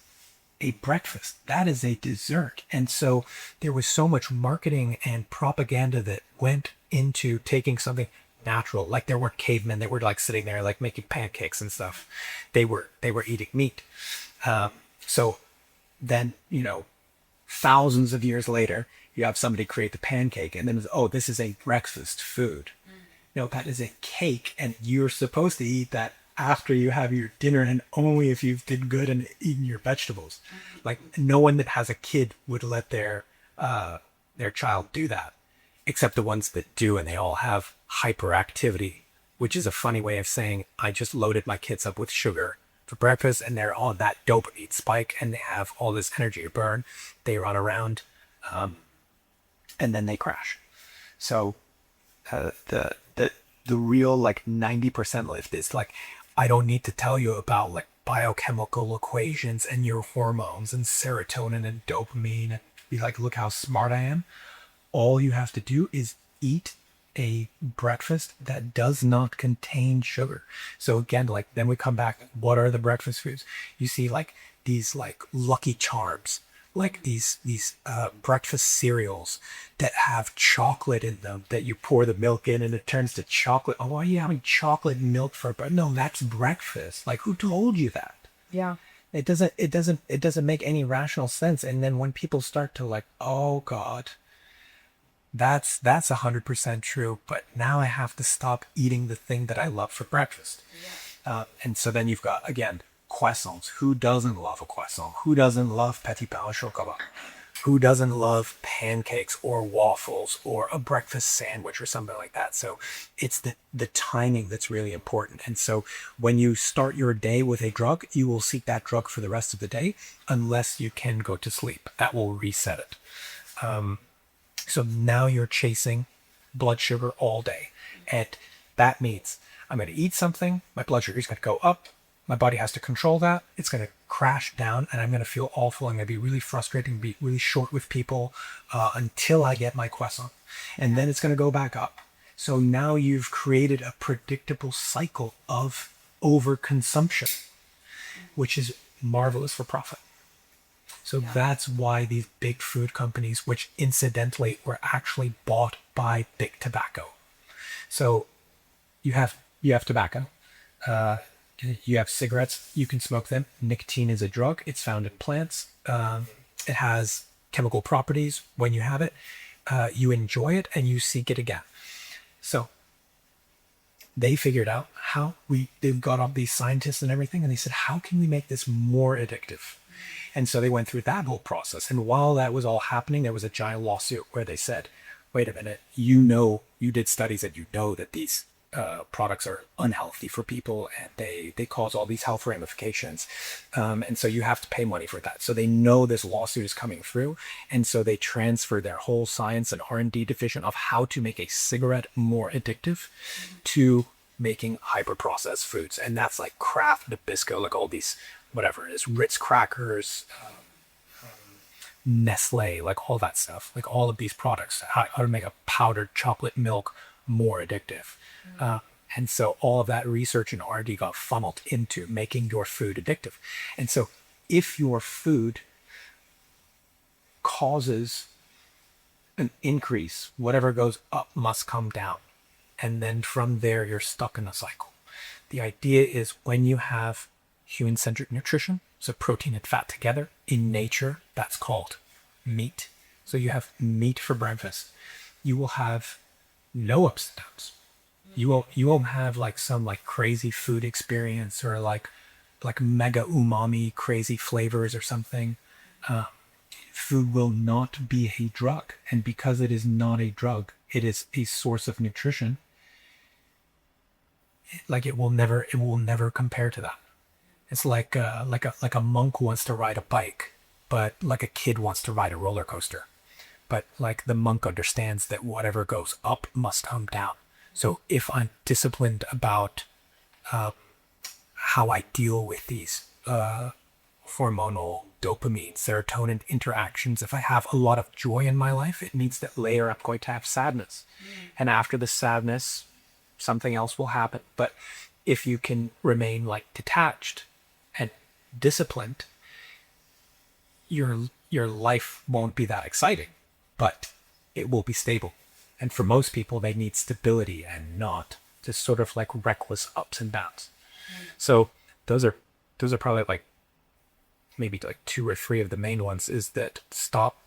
a breakfast. That is a dessert. And so there was so much marketing and propaganda that went into taking something natural. Like there were cavemen that were like sitting there like making pancakes and stuff. They were eating meat. So then, you know, thousands of years later, you have somebody create the pancake and then, oh, this is a breakfast food. No, that is a cake, and you're supposed to eat that after you have your dinner and only if you've been good and eaten your vegetables. Like no one that has a kid would let their child do that, except the ones that do, and they all have hyperactivity, which is a funny way of saying I just loaded my kids up with sugar for breakfast and they're on that dopamine spike and they have all this energy to burn. They run around and then they crash. So the real like 90% lift is like, I don't need to tell you about like biochemical equations and your hormones and serotonin and dopamine and be like, look how smart I am. All you have to do is eat a breakfast that does not contain sugar. So again, like then we come back, what are the breakfast foods? You see like these like Lucky Charms, like these breakfast cereals that have chocolate in them that you pour the milk in and it turns to chocolate. Oh, why are you having chocolate milk for breakfast? No, that's breakfast. Like who told you that? Yeah. It doesn't make any rational sense. And then when people start to like, oh God, that's 100% true, but now I have to stop eating the thing that I love for breakfast. And so then you've got, again, croissants. Who doesn't love a croissant? Who doesn't love petit pain au chocolat? Who doesn't love pancakes or waffles or a breakfast sandwich or something like that? So it's the timing that's really important. And so when you start your day with a drug, you will seek that drug for the rest of the day unless you can go to sleep. That will reset it. So now you're chasing blood sugar all day. And that means I'm going to eat something, my blood sugar is going to go up, my body has to control that, it's going to crash down, and I'm going to feel awful. I'm going to be really frustrated, be really short with people until I get my croissant. And then it's going to go back up. So now you've created a predictable cycle of overconsumption, which is marvelous for profit. So that's why these big food companies, which incidentally were actually bought by big tobacco. So you have tobacco, you have cigarettes, you can smoke them. Nicotine is a drug. It's found in plants. It has chemical properties. When you have it, you enjoy it and you seek it again. So they figured out they've got all these scientists and everything, and they said, how can we make this more addictive? And so they went through that whole process. And while that was all happening, there was a giant lawsuit where they said, wait a minute, you did studies that you know that these products are unhealthy for people and they cause all these health ramifications. And so you have to pay money for that. So they know this lawsuit is coming through. And so they transfer their whole science and R&D division of how to make a cigarette more addictive to making hyper-processed foods. And that's like Kraft, Nabisco, like all these, whatever it is, Ritz crackers, Nestle, like all that stuff, like all of these products, how to make a powdered chocolate milk more addictive. And so all of that research and R&D got funneled into making your food addictive. And so if your food causes an increase. Whatever goes up must come down. And then from there, you're stuck in a cycle. The idea is when you have human-centric nutrition, so protein and fat together, in nature, that's called meat. So you have meat for breakfast. You will have no ups and downs. You won't have like some like crazy food experience or like mega umami crazy flavors or something. Food will not be a drug, and because it is not a drug, it is a source of nutrition. Like it will never compare to that. It's like a monk who wants to ride a bike, but like a kid wants to ride a roller coaster. But like the monk understands that whatever goes up must come down. So if I'm disciplined about how I deal with these hormonal dopamine, serotonin interactions, if I have a lot of joy in my life, it means that later I'm going to have sadness. And after the sadness, something else will happen. But if you can remain like detached and disciplined, your life won't be that exciting, but it will be stable. And for most people, they need stability and not just sort of like reckless ups and downs. So those are probably like maybe like 2 or 3 of the main ones. Is that stop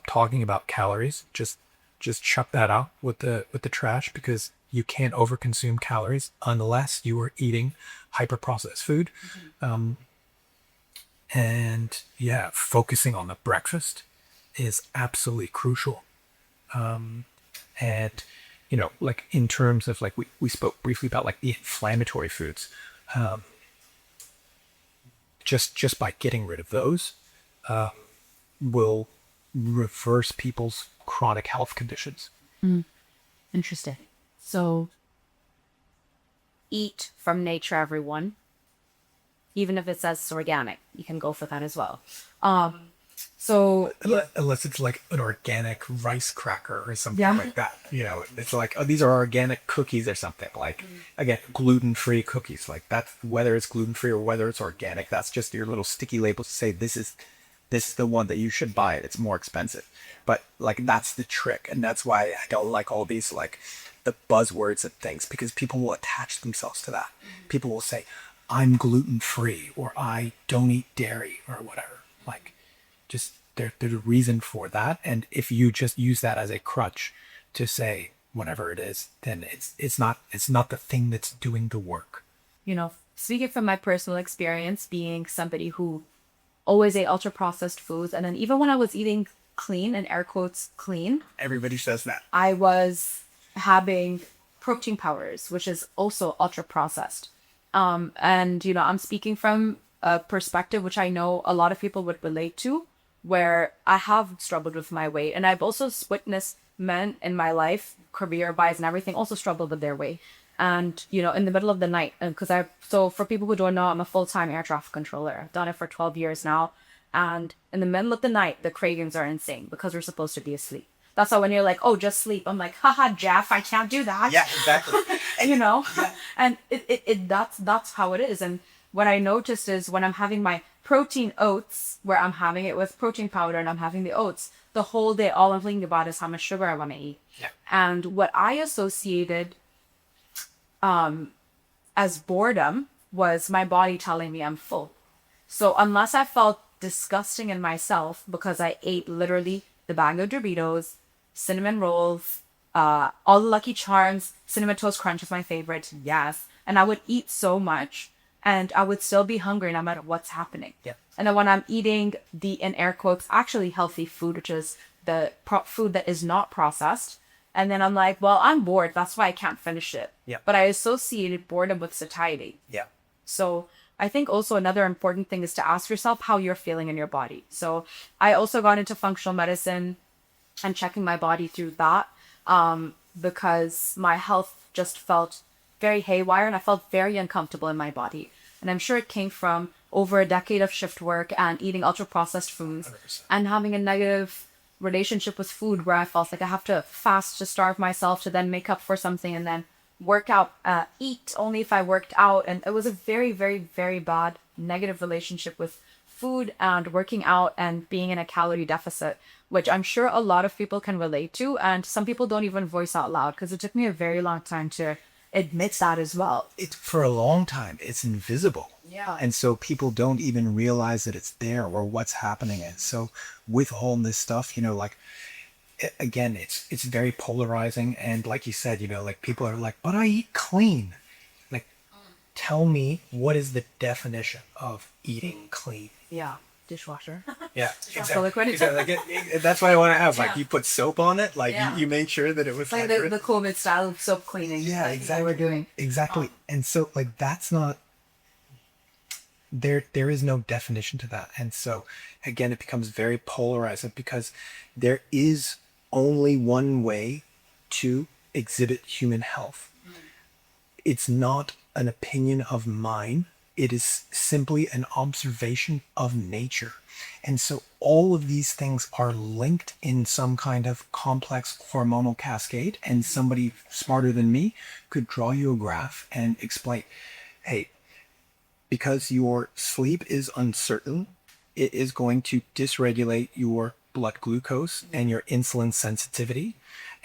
talking about calories. Just chuck that out with the trash, because you can't overconsume calories unless you are eating hyper processed food. And yeah, focusing on the breakfast is absolutely crucial. And, you know, like in terms of like, we spoke briefly about like the inflammatory foods. Just by getting rid of those, will reverse people's chronic health conditions. Interesting. So eat from nature, everyone. Even if it says it's organic, you can go for that as well. So Unless it's like an organic rice cracker or something Yeah. like that. You know, it's like, oh, these are organic cookies or something. Like, again, gluten-free cookies. Like that's, whether it's gluten-free or whether it's organic, that's just your little sticky label to say this is the one that you should buy it. It's more expensive. But like that's the trick. And that's why I don't like all these like the buzzwords and things, because people will attach themselves to that. People will say, I'm gluten-free, or I don't eat dairy, or whatever. Like, just there's a reason for that. And if you just use that as a crutch to say whatever it is, then it's not the thing that's doing the work. you know, speaking from my personal experience, being somebody who always ate ultra processed foods, and then even when I was eating clean, in air quotes clean, Everybody says that. I was having protein powders, which is also ultra processed. And you know, I'm speaking from a perspective which I know a lot of people would relate to, where I have struggled with my weight, and I've also witnessed men in my life, career-wise and everything, also struggled with their weight. And you know, in the middle of the night, and so for people who don't know, I'm a full-time air traffic controller. I've done it for 12 years now, and in the middle of the night, the cravings are insane because we're supposed to be asleep. That's why when you're like, oh, just sleep, I'm like, haha, Jeff, I can't do that. Yeah, exactly. You know, and that's how it is. And what I noticed is when I'm having my protein oats, where I'm having it with protein powder and I'm having the oats, the whole day, all I'm thinking about is how much sugar I want to eat. Yeah. And what I associated as boredom was my body telling me I'm full. So unless I felt disgusting in myself because I ate literally the bag of Doritos, cinnamon rolls, all the Lucky Charms, Cinnamon Toast Crunch is my favorite, yes. And I would eat so much and I would still be hungry no matter what's happening. Yeah. And then when I'm eating the, in air quotes, actually healthy food, which is the food that is not processed, and then I'm like, well, I'm bored. That's why I can't finish it. Yeah. But I associated boredom with satiety. Yeah. So I think also another important thing is to ask yourself how you're feeling in your body. So I also got into functional medicine and checking my body through that because my health just felt very haywire and I felt very uncomfortable in my body. And I'm sure it came from over a decade of shift work and eating ultra processed foods 100%. and having a negative relationship with food where I felt like I have to fast to starve myself to then make up for something and then work out, eat only if I worked out. And it was a very, very, very bad negative relationship with food and working out and being in a calorie deficit, which I'm sure a lot of people can relate to. And some people don't even voice out loud because it took me a very long time to admit that as well. It for a long time it's invisible. Yeah. And so people don't even realize that it's there or what's happening. And so with all this stuff, like again, it's very polarizing. And like you said, like people are like, but I eat clean. Like, tell me, what is the definition of eating clean? Yeah. Dishwasher. Yeah, So liquid. exactly. That's what I want to have. Like, Yeah. you put soap on it. Like, Yeah. you made sure that it was Like the COVID style of soap cleaning. Yeah, like exactly. We're doing. Exactly. And so, like, that's not there is no definition to that. And so again, it becomes very polarizing because there is only one way to exhibit human health. It's not an opinion of mine. It is simply an observation of nature. And so all of these things are linked in some kind of complex hormonal cascade, and somebody smarter than me could draw you a graph and explain, hey, because your sleep is uncertain, it is going to dysregulate your blood glucose and your insulin sensitivity.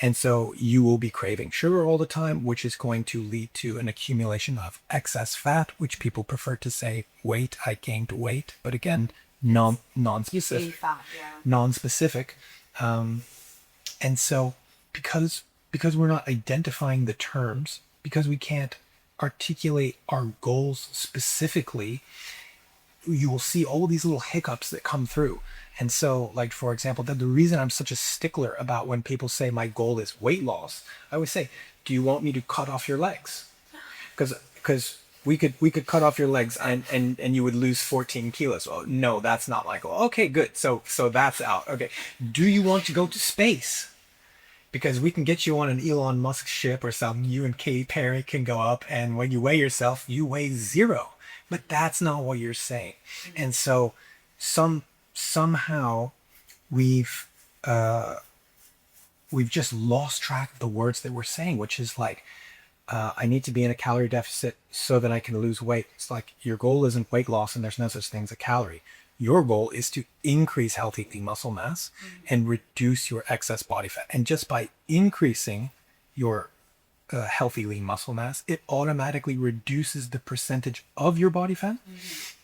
And so you will be craving sugar all the time, which is going to lead to an accumulation of excess fat, which people prefer to say weight. I gained weight, but again, non-specific. Fat, yeah. Non-specific. And so because we're not identifying the terms, because we can't articulate our goals specifically, you will see all these little hiccups that come through. And so, like, for example, the reason I'm such a stickler about when people say my goal is weight loss, I would say, do you want me to cut off your legs? Because we could cut off your legs and you would lose 14 kilos. Oh, no, that's not my goal. Okay, good. So that's out. Okay. Do you want to go to space? Because we can get you on an Elon Musk ship or something. You and Katy Perry can go up, and when you weigh yourself, you weigh 0. But that's not what you're saying. And so somehow we've just lost track of the words that we're saying, which is like, I need to be in a calorie deficit so that I can lose weight. It's like, your goal isn't weight loss, and there's no such thing as a calorie. Your goal is to increase healthy lean muscle mass and reduce your excess body fat. And just by increasing your healthy lean muscle mass, it automatically reduces the percentage of your body fat,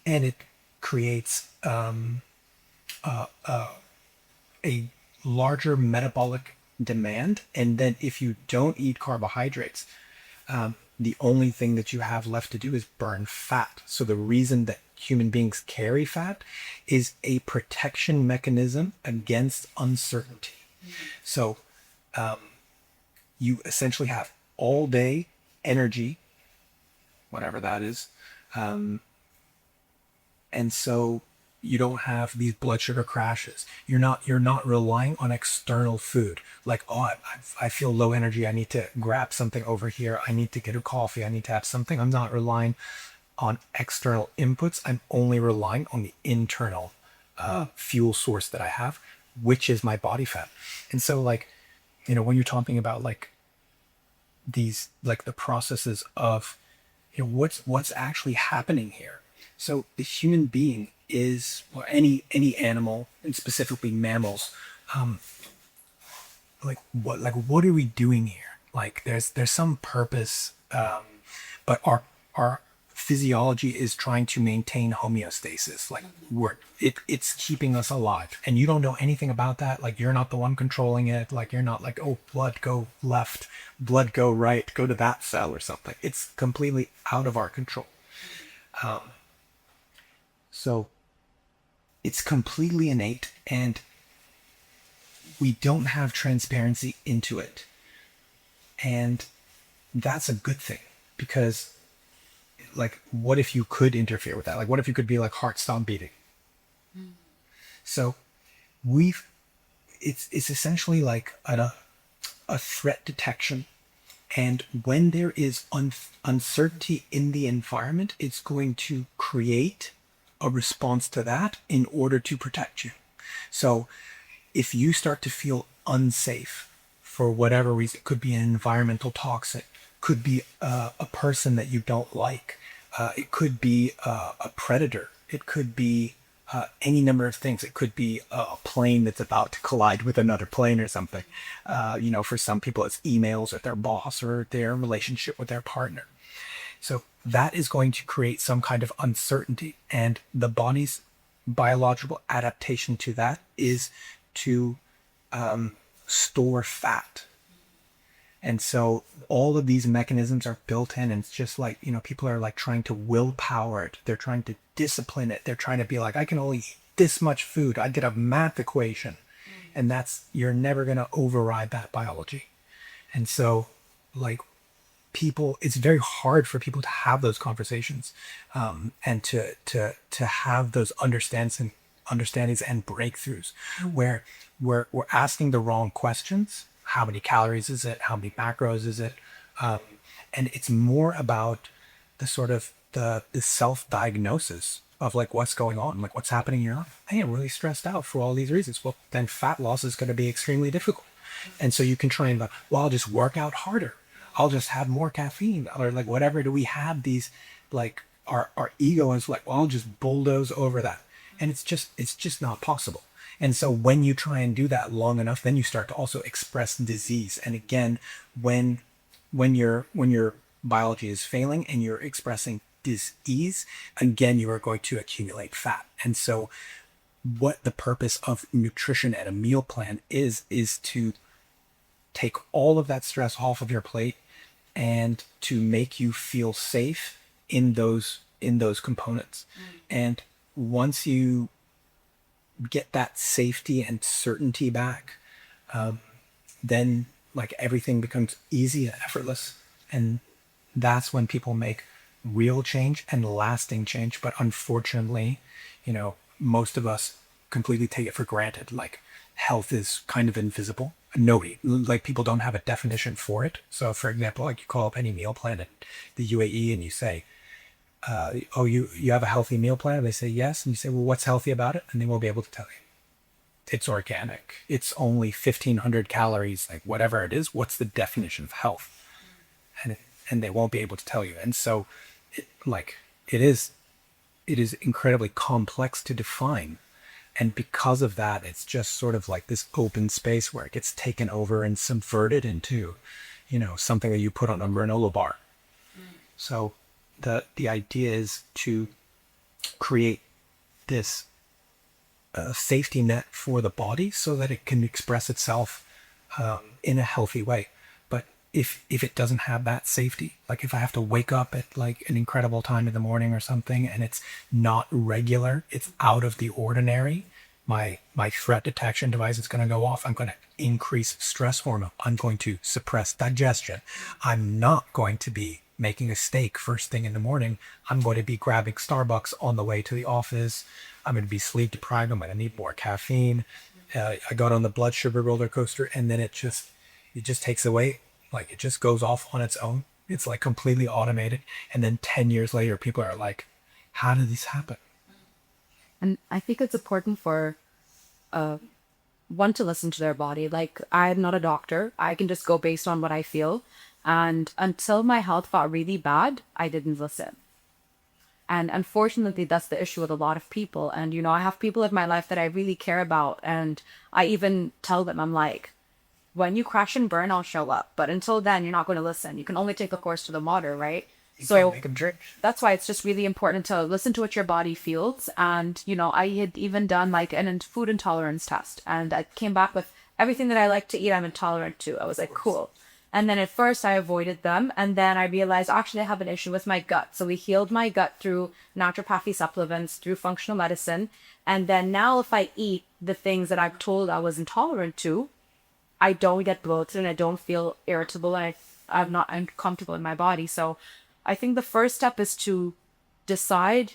and it creates a larger metabolic demand. And then if you don't eat carbohydrates, the only thing that you have left to do is burn fat. So the reason that human beings carry fat is a protection mechanism against uncertainty. So you essentially have all day energy, whatever that is. And so you don't have these blood sugar crashes. You're not relying on external food. Like, oh, I feel low energy. I need to grab something over here. I need to get a coffee. I need to have something. I'm not relying on external inputs. I'm only relying on the internal fuel source that I have, which is my body fat. And so, like, when you're talking about like these, like the processes of, what's actually happening here. So the human being is, or any animal, and specifically mammals, what are we doing here? Like, there's some purpose, but our physiology is trying to maintain homeostasis. Like, it's keeping us alive, and you don't know anything about that. Like, you're not the one controlling it. Like, you're not like, oh, blood go left, blood go right, go to that cell or something. It's completely out of our control. So it's completely innate, and we don't have transparency into it. And that's a good thing, because, like, what if you could interfere with that? Like, what if you could be like, heart, stop beating? So it's essentially like a threat detection. And when there is uncertainty in the environment, it's going to create a response to that in order to protect you. So if you start to feel unsafe for whatever reason, it could be an environmental toxic, could be a person that you don't like, it could be a predator, it could be any number of things. It could be a plane that's about to collide with another plane or something. For some people, it's emails with their boss or their relationship with their partner. So that is going to create some kind of uncertainty. And the body's biological adaptation to that is to store fat. And so all of these mechanisms are built in, and it's just like, people are like trying to willpower it. They're trying to discipline it. They're trying to be like, I can only eat this much food. I did a math equation. And you're never going to override that biology. And so like it's very hard for people to have those conversations, and to have those understandings and breakthroughs where we're asking the wrong questions. How many calories is it? How many macros is it? And it's more about the sort of the self-diagnosis of like what's going on, like what's happening in your life. I am really stressed out for all these reasons. Well, then fat loss is going to be extremely difficult. And so you can try and, I'll just work out harder. I'll just have more caffeine, or like whatever. Do we have these, like our ego is like, well, I'll just bulldoze over that. And it's just not possible. And so when you try and do that long enough, then you start to also express disease. And again, when your biology is failing and you're expressing disease, again, you are going to accumulate fat. And so what the purpose of nutrition and a meal plan is to take all of that stress off of your plate and to make you feel safe in those components. And once you get that safety and certainty back, then like everything becomes easy and effortless. And that's when people make real change and lasting change. But unfortunately, most of us completely take it for granted. Like health is kind of invisible. Nobody, like people don't have a definition for it. So for example, like you call up any meal plan in the UAE and you say, you have a healthy meal plan? They say yes. And you say, well, what's healthy about it? And they won't be able to tell you. It's organic. It's only 1,500 calories, like whatever it is. What's the definition of health? And they won't be able to tell you. And so it is incredibly complex to define. And because of that, it's just sort of like this open space where it gets taken over and subverted into, something that you put on a granola bar. So the idea is to create this safety net for the body so that it can express itself in a healthy way. But if it doesn't have that safety, like if I have to wake up at like an incredible time in the morning or something and it's not regular, it's out of the ordinary, my threat detection device is going to go off. I'm going to increase stress hormone. I'm going to suppress digestion. I'm not going to be making a steak first thing in the morning. I'm going to be grabbing Starbucks on the way to the office. I'm going to be sleep deprived. I'm going to need more caffeine. I got on the blood sugar roller coaster, and then it just takes away. Like it just goes off on its own. It's like completely automated. And then 10 years later, people are like, how did this happen? And I think it's important for one to listen to their body. Like I'm not a doctor. I can just go based on what I feel. And until my health got really bad, I didn't listen. And unfortunately, that's the issue with a lot of people. And, I have people in my life that I really care about. And I even tell them, I'm like, when you crash and burn, I'll show up. But until then, you're not going to listen. You can only take a course to the water, right? So make them drink. That's why it's just really important to listen to what your body feels. And, I had even done like an food intolerance test. And I came back with everything that I like to eat, I'm intolerant to. I was like, cool. And then at first I avoided them. And then I realized actually I have an issue with my gut. So we healed my gut through naturopathy supplements, through functional medicine. And then now if I eat the things that I'm told I was intolerant to, I don't get bloated and I don't feel irritable and I'm not uncomfortable in my body. So I think the first step is to decide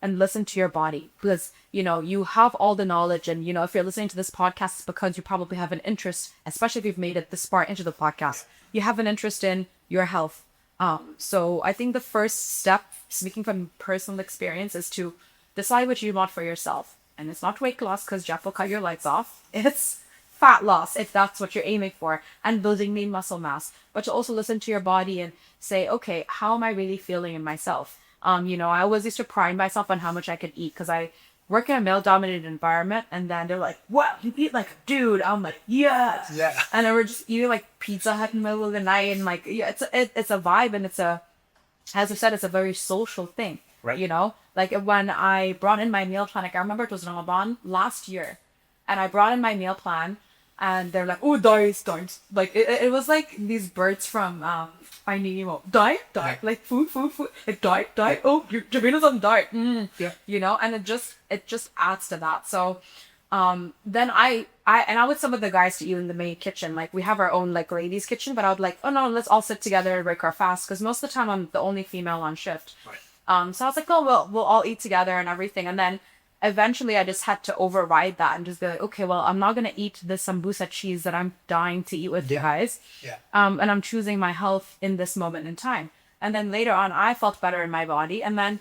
and listen to your body, because, you have all the knowledge. And, if you're listening to this podcast, it's because you probably have an interest, especially if you've made it this far into the podcast, you have an interest in your health. So I think the first step, speaking from personal experience, is to decide what you want for yourself. And it's not weight loss because Jeff will cut your lights off. It's fat loss if that's what you're aiming for, and building lean muscle mass. But to also listen to your body and say, okay, how am I really feeling in myself? I always used to pride myself on how much I could eat because I work in a male-dominated environment, and then they're like, "What? You eat like a dude?" I'm like, "Yes." Yeah. And then we're just eating like Pizza Hut in the middle of the night, and like, yeah, it's a vibe, and as I said, it's a very social thing. Right. You know, like when I brought in my meal plan, like I remember it was Ramadan last year, and I brought in my meal plan, and they're like, "Oh, diet. Like it was like these birds from Finding Nemo. Diet, like food, like diet. Oh, Jouhayna's on diet. Yeah. You know, and it just adds to that. So then I with some of the guys to eat in the main kitchen. Like we have our own like ladies kitchen, but I would like, oh no, let's all sit together and break our fast, because most of the time I'm the only female on shift. Right. So I was like, oh, we'll all eat together and everything. And then eventually I just had to override that and just be like, okay, well, I'm not going to eat the sambusa cheese that I'm dying to eat with you guys. Yeah. And I'm choosing my health in this moment in time. And then later on, I felt better in my body. And then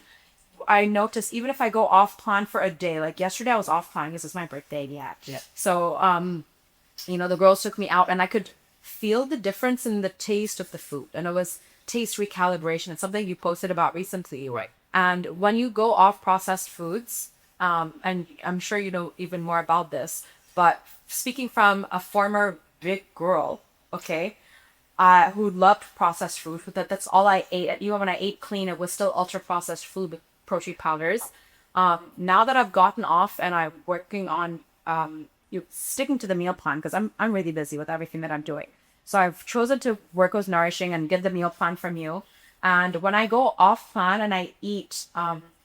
I noticed, even if I go off plan for a day, like yesterday I was off plan because it's my birthday. Yeah. So, you know, the girls took me out and I could feel the difference in the taste of the food. And it was taste recalibration. It's something you posted about recently. Right. And when you go off processed foods, and I'm sure you know even more about this, but speaking from a former big girl, okay, who loved processed food, that's all I ate. Even when I ate clean, it was still ultra processed food with protein powders. Now that I've gotten off and I'm working on sticking to the meal plan, because I'm really busy with everything that I'm doing. So I've chosen to work with Nourishing and get the meal plan from you. And when I go off plan and I eat,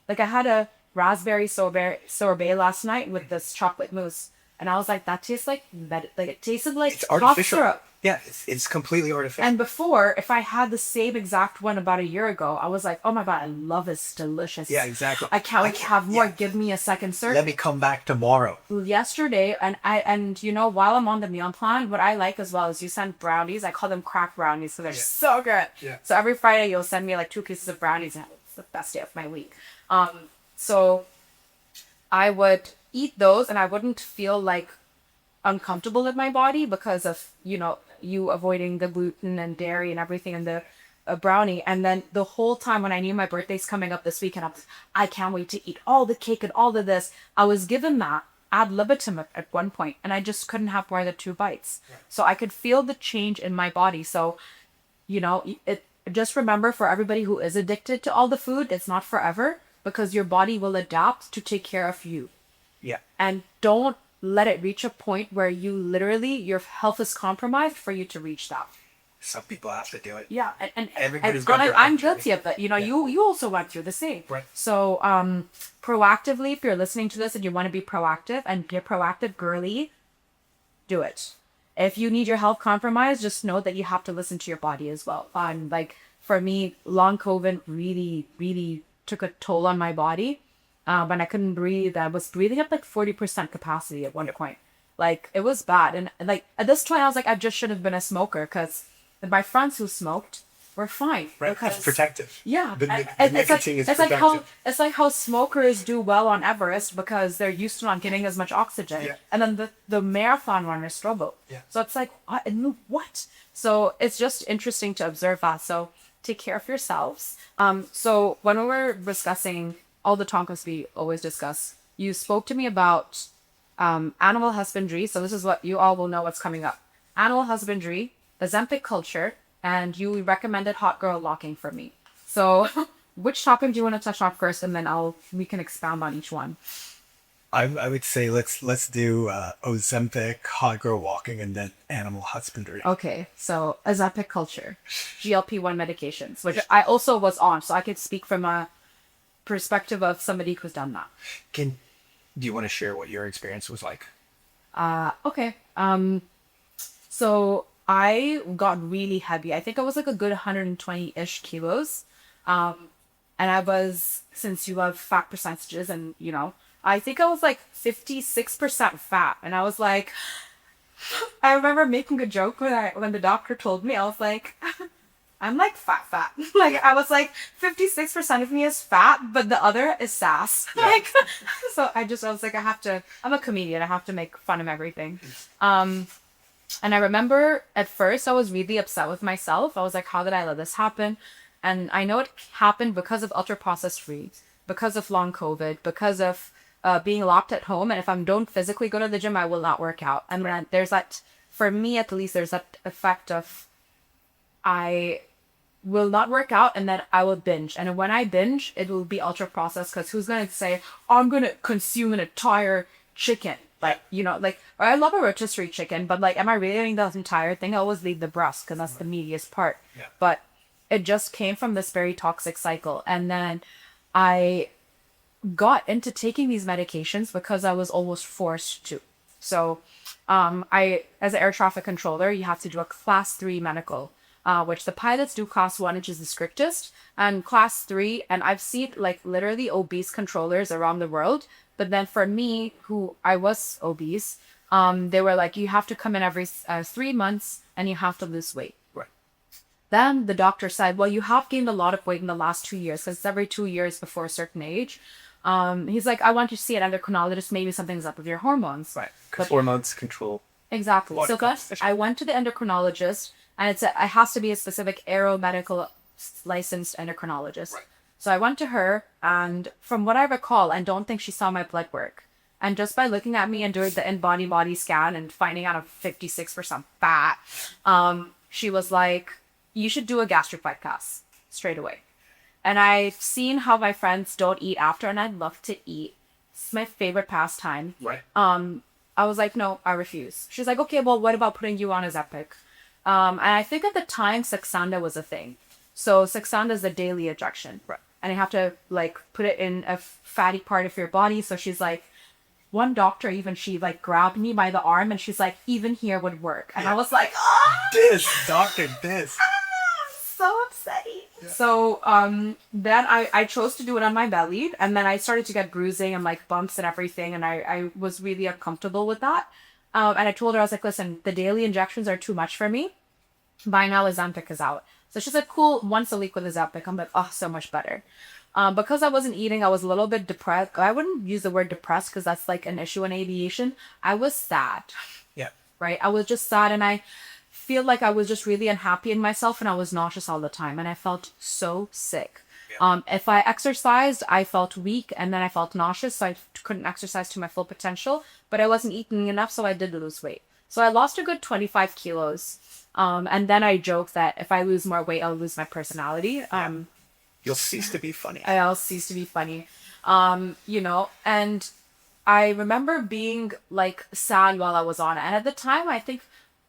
like I had a raspberry sorbet last night with this chocolate mousse, and I was like, that tastes like it tasted like It's cough artificial. syrup. Yeah, it's completely artificial. And before, if I had the same exact one about a year ago, I was like, oh my god, I love this, delicious. Yeah, exactly. I can't wait to have more. yeah. Give me a second serve. Let me come back tomorrow. Yesterday, and you know, while I'm on the meal plan, what I like as well is you send brownies. I call them crack brownies, so they're so good. Yeah. So every Friday you'll send me like 2 pieces of brownies, and it's the best day of my week. So I would eat those, and I wouldn't feel like uncomfortable in my body because of, you know, you avoiding the gluten and dairy and everything in the brownie. And then the whole time when I knew my birthday's coming up this weekend, I can't wait to eat all the cake and all of this. I was given that ad libitum at one point, and I just couldn't have more than 2 bites. Right. So I could feel the change in my body. So, you know, just remember, for everybody who is addicted to all the food, it's not forever, because your body will adapt to take care of you. Yeah. And don't let it reach a point where you literally, your health is compromised for you to reach that. Some people have to do it. Yeah. And Everybody's got their I'm own guilty of it. You know, you also went through the same. Right. So proactively, if you're listening to this and you want to be proactive and be a proactive girly, do it. If you need your health compromised, just know that you have to listen to your body as well. Like for me, long COVID really, really took a toll on my body. When I couldn't breathe, I was breathing at like 40% capacity at one point. Like it was bad. And like at this point, I was like, I just should have been a smoker, because my friends who smoked were fine. Right. Because, It's protective. yeah. The And nicotine is it's protective. it's like how smokers do well on Everest because they're used to not getting as much oxygen. Yeah. And then the marathon runners struggle. Yeah. So it's like, what? So it's just interesting to observe that. So take care of yourselves. So when we were discussing all the topics we always discuss, you spoke to me about animal husbandry. So this is what you all will know what's coming up. Animal husbandry, Ozempic culture, and you recommended hot girl walking for me. So which topic do you want to touch on first, and then we can expound on each one. I would say let's do Ozempic, hot girl walking, and then animal husbandry. Okay, so Ozempic culture, GLP-1 medications, which I also was on, so I could speak from a perspective of somebody who's done that. Do you want to share what your experience was like? Okay. So I got really heavy. I think I was like a good 120-ish kilos. And I was, since you have fat percentages and, you know, I think I was like 56% fat. And I was like, I remember making a joke when the doctor told me, I was like, I'm like fat. Like I was like 56% of me is fat, but the other is sass. Yeah. Like, so I was like, I'm a comedian. I have to make fun of everything. And I remember at first I was really upset with myself. I was like, how did I let this happen? And I know it happened because of ultra processed foods, because of long COVID, because of being locked at home. And if I don't physically go to the gym, I will not work out. And then there's that, for me at least, there's that effect of I will not work out and then I will binge. And when I binge, it will be ultra processed because who's going to say, I'm going to consume an entire chicken? Like, you know, like, or I love a rotisserie chicken, but like, am I really eating the entire thing? I always leave the breast because that's the meatiest part. Yeah. But it just came from this very toxic cycle. And then I got into taking these medications because I was almost forced to. So I, as an air traffic controller, you have to do a class 3 medical, which the pilots do class 1, which is the strictest, and class 3. And I've seen like literally obese controllers around the world. But then for me, who I was obese, they were like, you have to come in every 3 months and you have to lose weight. Right. Then the doctor said, well, you have gained a lot of weight in the last 2 years because it's every 2 years before a certain age. He's like, I want you to see an endocrinologist. Maybe something's up with your hormones. Right. Because hormones control. Exactly. Body So thus, I went to the endocrinologist, and it has to be a specific aeromedical licensed endocrinologist. Right. So I went to her, and from what I recall, I don't think she saw my blood work. And just by looking at me and doing the in-body body scan and finding out I'm 56% fat, she was like, you should do a gastric bypass straight away. And I've seen how my friends don't eat after, and I'd love to eat. It's my favorite pastime. Right. I was like, no, I refuse. She's like, okay, well, what about putting you on Ozempic? And I think at the time, Saxenda was a thing. So Saxenda is a daily injection. Right. And you have to like put it in a fatty part of your body. So she's like, one doctor even, she like grabbed me by the arm and she's like, even here would work. And I was like, This, doctor, this. so upsetting. Yeah. So then I chose to do it on my belly, and then I started to get bruising and like bumps and everything, and I was really uncomfortable with that. And I told her, I was like, listen, the daily injections are too much for me. By now Ozempic is out. So she's like, cool, once a week with Ozempic. I'm like, oh, so much better. Because I wasn't eating, I was a little bit depressed. I wouldn't use the word depressed because that's like an issue in aviation. I was sad. Yeah. Right? I was just sad, and I feel like I was just really unhappy in myself, and I was nauseous all the time, and I felt so sick. Yeah. If I exercised, I felt weak, and then I felt nauseous, so I couldn't exercise to my full potential, but I wasn't eating enough, so I did lose weight. So I lost a good 25 kilos. And then I joke that if I lose more weight, I'll lose my personality. You'll cease to be funny. I'll cease to be funny. You know, and I remember being like sad while I was on it. And at the time, I think,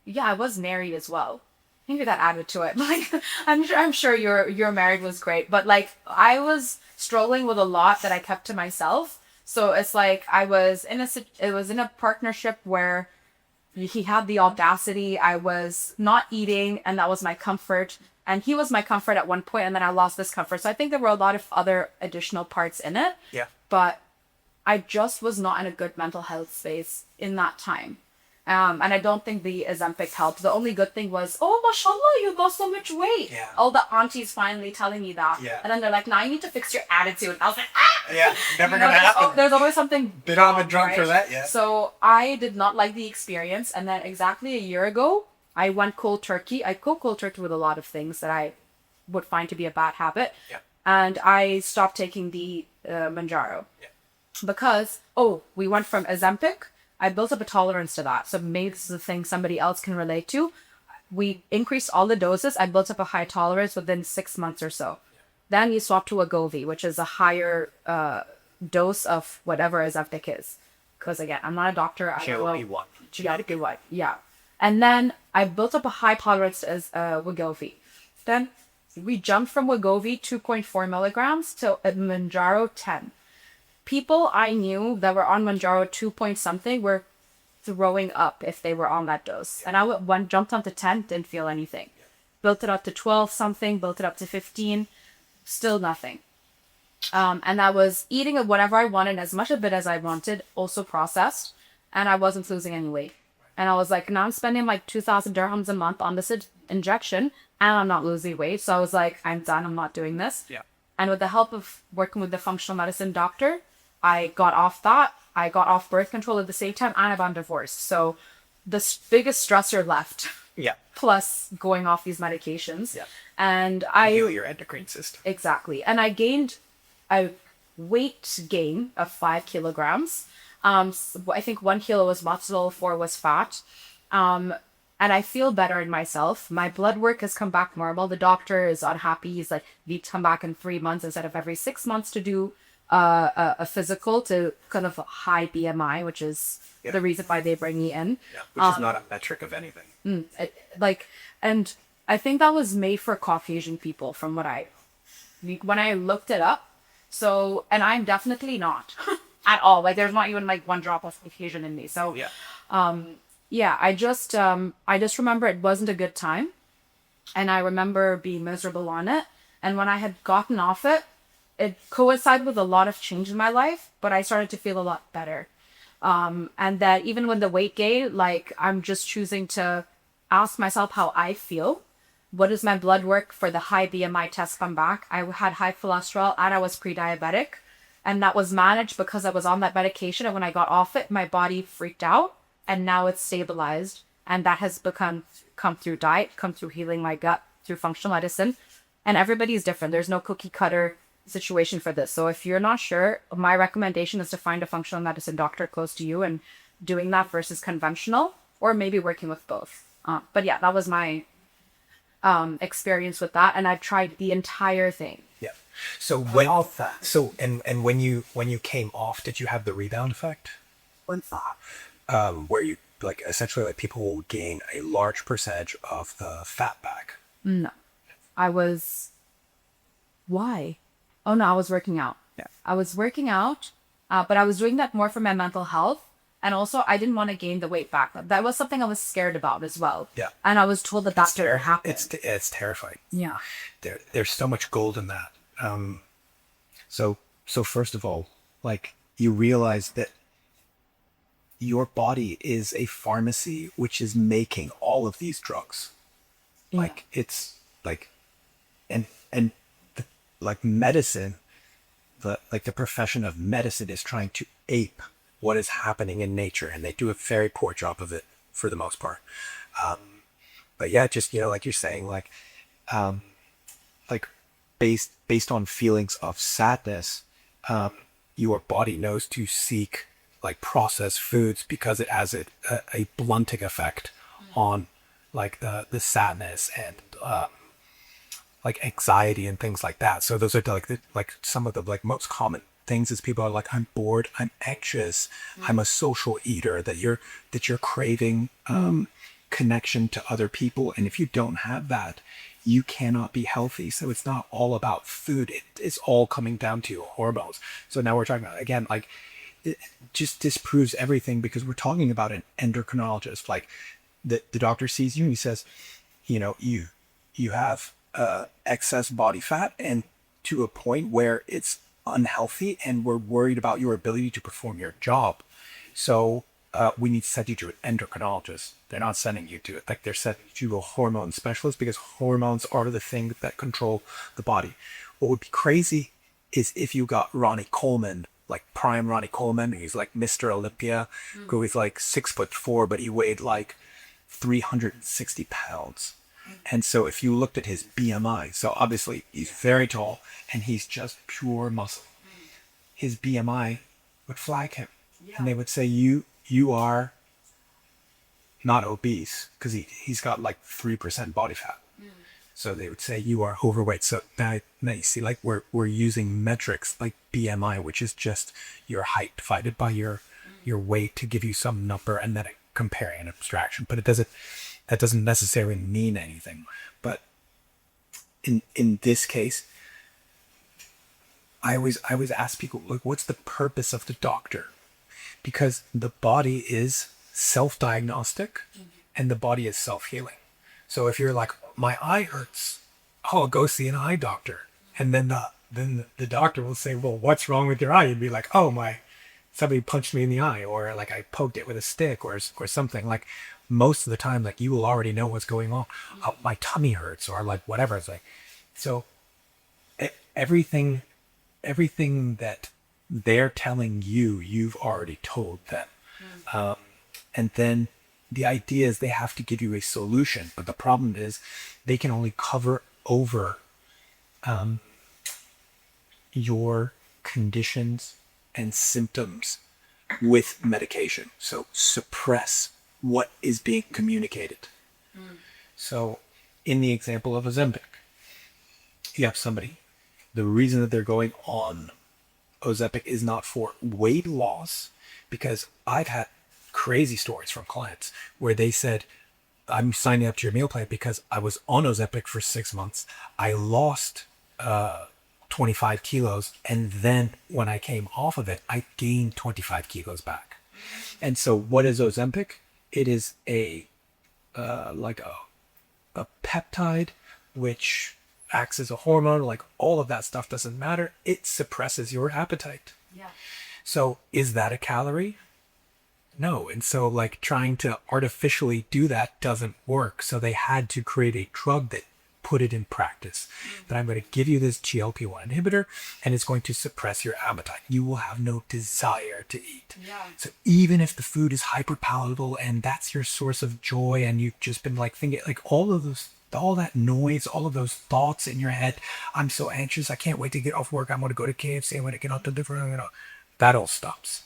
yeah, I was married as well. Maybe that added to it. Like, I'm sure your married was great, but like I was struggling with a lot that I kept to myself. So it's like it was in a partnership where he had the audacity. I was not eating, and that was my comfort. And he was my comfort at one point, and then I lost this comfort. So I think there were a lot of other additional parts in it. Yeah. But I just was not in a good mental health space in that time. And I don't think the Ozempic helped. The only good thing was, oh, mashallah, you lost so much weight. Yeah. All the aunties finally telling me that. Yeah. And then they're like, now you need to fix your attitude. I was like, ah! Yeah, never gonna happen. There's always something Bit on the wrong, drunk right? for that, yeah. So I did not like the experience. And then exactly a year ago, I went cold turkey. I go cold turkey with a lot of things that I would find to be a bad habit. Yeah. And I stopped taking the Manjaro. Yeah. Because, we went from Ozempic. I built up a tolerance to that. So maybe this is a thing somebody else can relate to. We increased all the doses. I built up a high tolerance within 6 months or so. Yeah. Then you swap to Wegovy, which is a higher dose of whatever Ozempic is. Because again, I'm not a doctor. I don't know. GLP-1. Yeah. And then I built up a high tolerance as Wegovy. Then we jumped from Wegovy 2.4 milligrams to Manjaro 10. People I knew that were on Manjaro 2 point something were throwing up if they were on that dose. And I jumped on to 10, didn't feel anything. Built it up to 12 something, built it up to 15, still nothing. And I was eating whatever I wanted, as much of it as I wanted, also processed, and I wasn't losing any weight. And I was like, now I'm spending like 2,000 dirhams a month on this injection, and I'm not losing weight. So I was like, I'm done. I'm not doing this. Yeah. And with the help of working with the functional medicine doctor, I got off that. I got off birth control at the same time, and I'm divorced. So the biggest stressor left. Yeah. Plus going off these medications. Yeah. And Heal your endocrine system. Exactly. And I gained, weight gain of 5 kilograms. I think 1 kilo was muscle, 4 was fat. And I feel better in myself. My blood work has come back normal. The doctor is unhappy. He's like, need to come back in 3 months instead of every 6 months to do a physical to kind of a high BMI, which is the reason why they bring me in. Yeah, which is not a metric of anything. And I think that was made for Caucasian people from when I looked it up. So, and I'm definitely not at all. Like, there's not even like one drop of Caucasian in me. So, I just remember it wasn't a good time. And I remember being miserable on it. And when I had gotten off it, it coincided with a lot of change in my life, but I started to feel a lot better. And that even with the weight gain, like, I'm just choosing to ask myself how I feel. What is my blood work for the high BMI test come back? I had high cholesterol and I was pre-diabetic. And that was managed because I was on that medication. And when I got off it, my body freaked out. And now it's stabilized. And that has come through diet, come through healing my gut, through functional medicine. And everybody's different. There's no cookie cutter situation for this. So if you're not sure, my recommendation is to find a functional medicine doctor close to you and doing that versus conventional, or maybe working with both. But yeah, that was my experience with that. And I've tried the entire thing. Yeah. So when you came off, did you have the rebound effect? Where you like essentially like people will gain a large percentage of the fat back. No, why? Oh no, I was working out. Yeah. I was working out, but I was doing that more for my mental health. And also I didn't want to gain the weight back. That was something I was scared about as well. Yeah. And I was told that didn't happen. It's terrifying. Yeah. There's so much gold in that. So first of all, like, you realize that your body is a pharmacy which is making all of these drugs. Yeah. Like, it's like, like medicine, the profession of medicine is trying to ape what is happening in nature, and they do a very poor job of it for the most part. But yeah, just, like you're saying, like based on feelings of sadness, your body knows to seek like processed foods because it has a blunting effect on like the sadness and like anxiety and things like that. So those are like some of the like most common things is people are like, I'm bored, I'm anxious, I'm a social eater, that you're craving connection to other people. And if you don't have that, you cannot be healthy. So it's not all about food. It's all coming down to hormones. So now we're talking about, again, like, it just disproves everything, because we're talking about an endocrinologist. Like, the doctor sees you and he says, you have excess body fat, and to a point where it's unhealthy, and we're worried about your ability to perform your job. So we need to send you to an endocrinologist. They're not sending you to it. Like, they're sending you to a hormone specialist, because hormones are the thing that control the body. What would be crazy is if you got Ronnie Coleman, like prime Ronnie Coleman. He's like Mr. Olympia, who is like 6'4", but he weighed like 360 pounds. And so if you looked at his BMI, so obviously he's very tall and he's just pure muscle, his BMI would flag him. And they would say, you are not obese, because he's got like 3% body fat. So they would say you are overweight. So now you see, like, we're using metrics like BMI, which is just your height divided by your weight to give you some number, and then comparing an abstraction. But that doesn't necessarily mean anything. But in this case, I always ask people, like, what's the purpose of the doctor? Because the body is self-diagnostic and the body is self-healing. So if you're like, my eye hurts, I'll go see an eye doctor. And then the doctor will say, well, what's wrong with your eye? You'd be like, oh, somebody punched me in the eye, or like I poked it with a stick or something. Like, most of the time, like, you will already know what's going on. Oh, my tummy hurts, or like whatever. It's like, so everything that they're telling you, you've already told them. And then the idea is they have to give you a solution, but the problem is they can only cover over your conditions and symptoms with medication. So suppress what is being communicated. So in the example of Ozempic, you have somebody, the reason that they're going on Ozempic is not for weight loss, because I've had crazy stories from clients where they said, I'm signing up to your meal plan because I was on Ozempic for 6 months. I lost 25 kilos. And then when I came off of it, I gained 25 kilos back. And so what is Ozempic? It is like a peptide, which acts as a hormone. Like, all of that stuff doesn't matter. It suppresses your appetite. Yeah. So is that a calorie? No. And so, like, trying to artificially do that doesn't work. So they had to create a drug that put it in practice. That I'm going to give you this GLP-1 inhibitor, and it's going to suppress your appetite. You will have no desire to eat. Yeah. So even if the food is hyper palatable and that's your source of joy, and you've just been like thinking, like, all that noise, all of those thoughts in your head, I'm so anxious, I can't wait to get off work, I'm going to go to KFC, I'm going to get out to different, that all stops.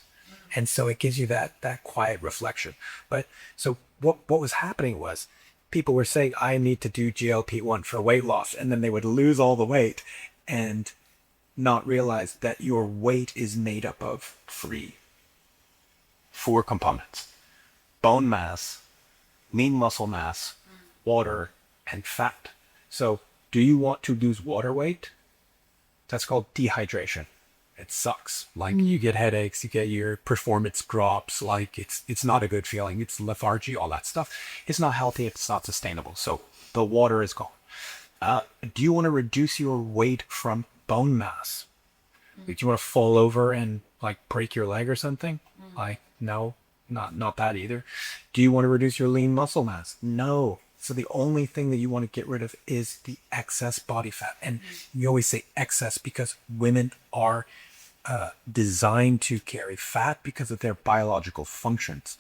And so it gives you that quiet reflection. But so what was happening was, people were saying, I need to do GLP-1 for weight loss, and then they would lose all the weight and not realize that your weight is made up of four components: bone mass, lean muscle mass, water, and fat. So do you want to lose water weight? That's called dehydration. It sucks. Like, you get headaches, you get your performance drops. Like, it's not a good feeling. It's lethargy, all that stuff. It's not healthy. It's not sustainable. So the water is gone. Do you want to reduce your weight from bone mass? Like, do you want to fall over and, like, break your leg or something? Like, no, not that either. Do you want to reduce your lean muscle mass? No. So the only thing that you want to get rid of is the excess body fat. And we always say excess because women are designed to carry fat because of their biological functions.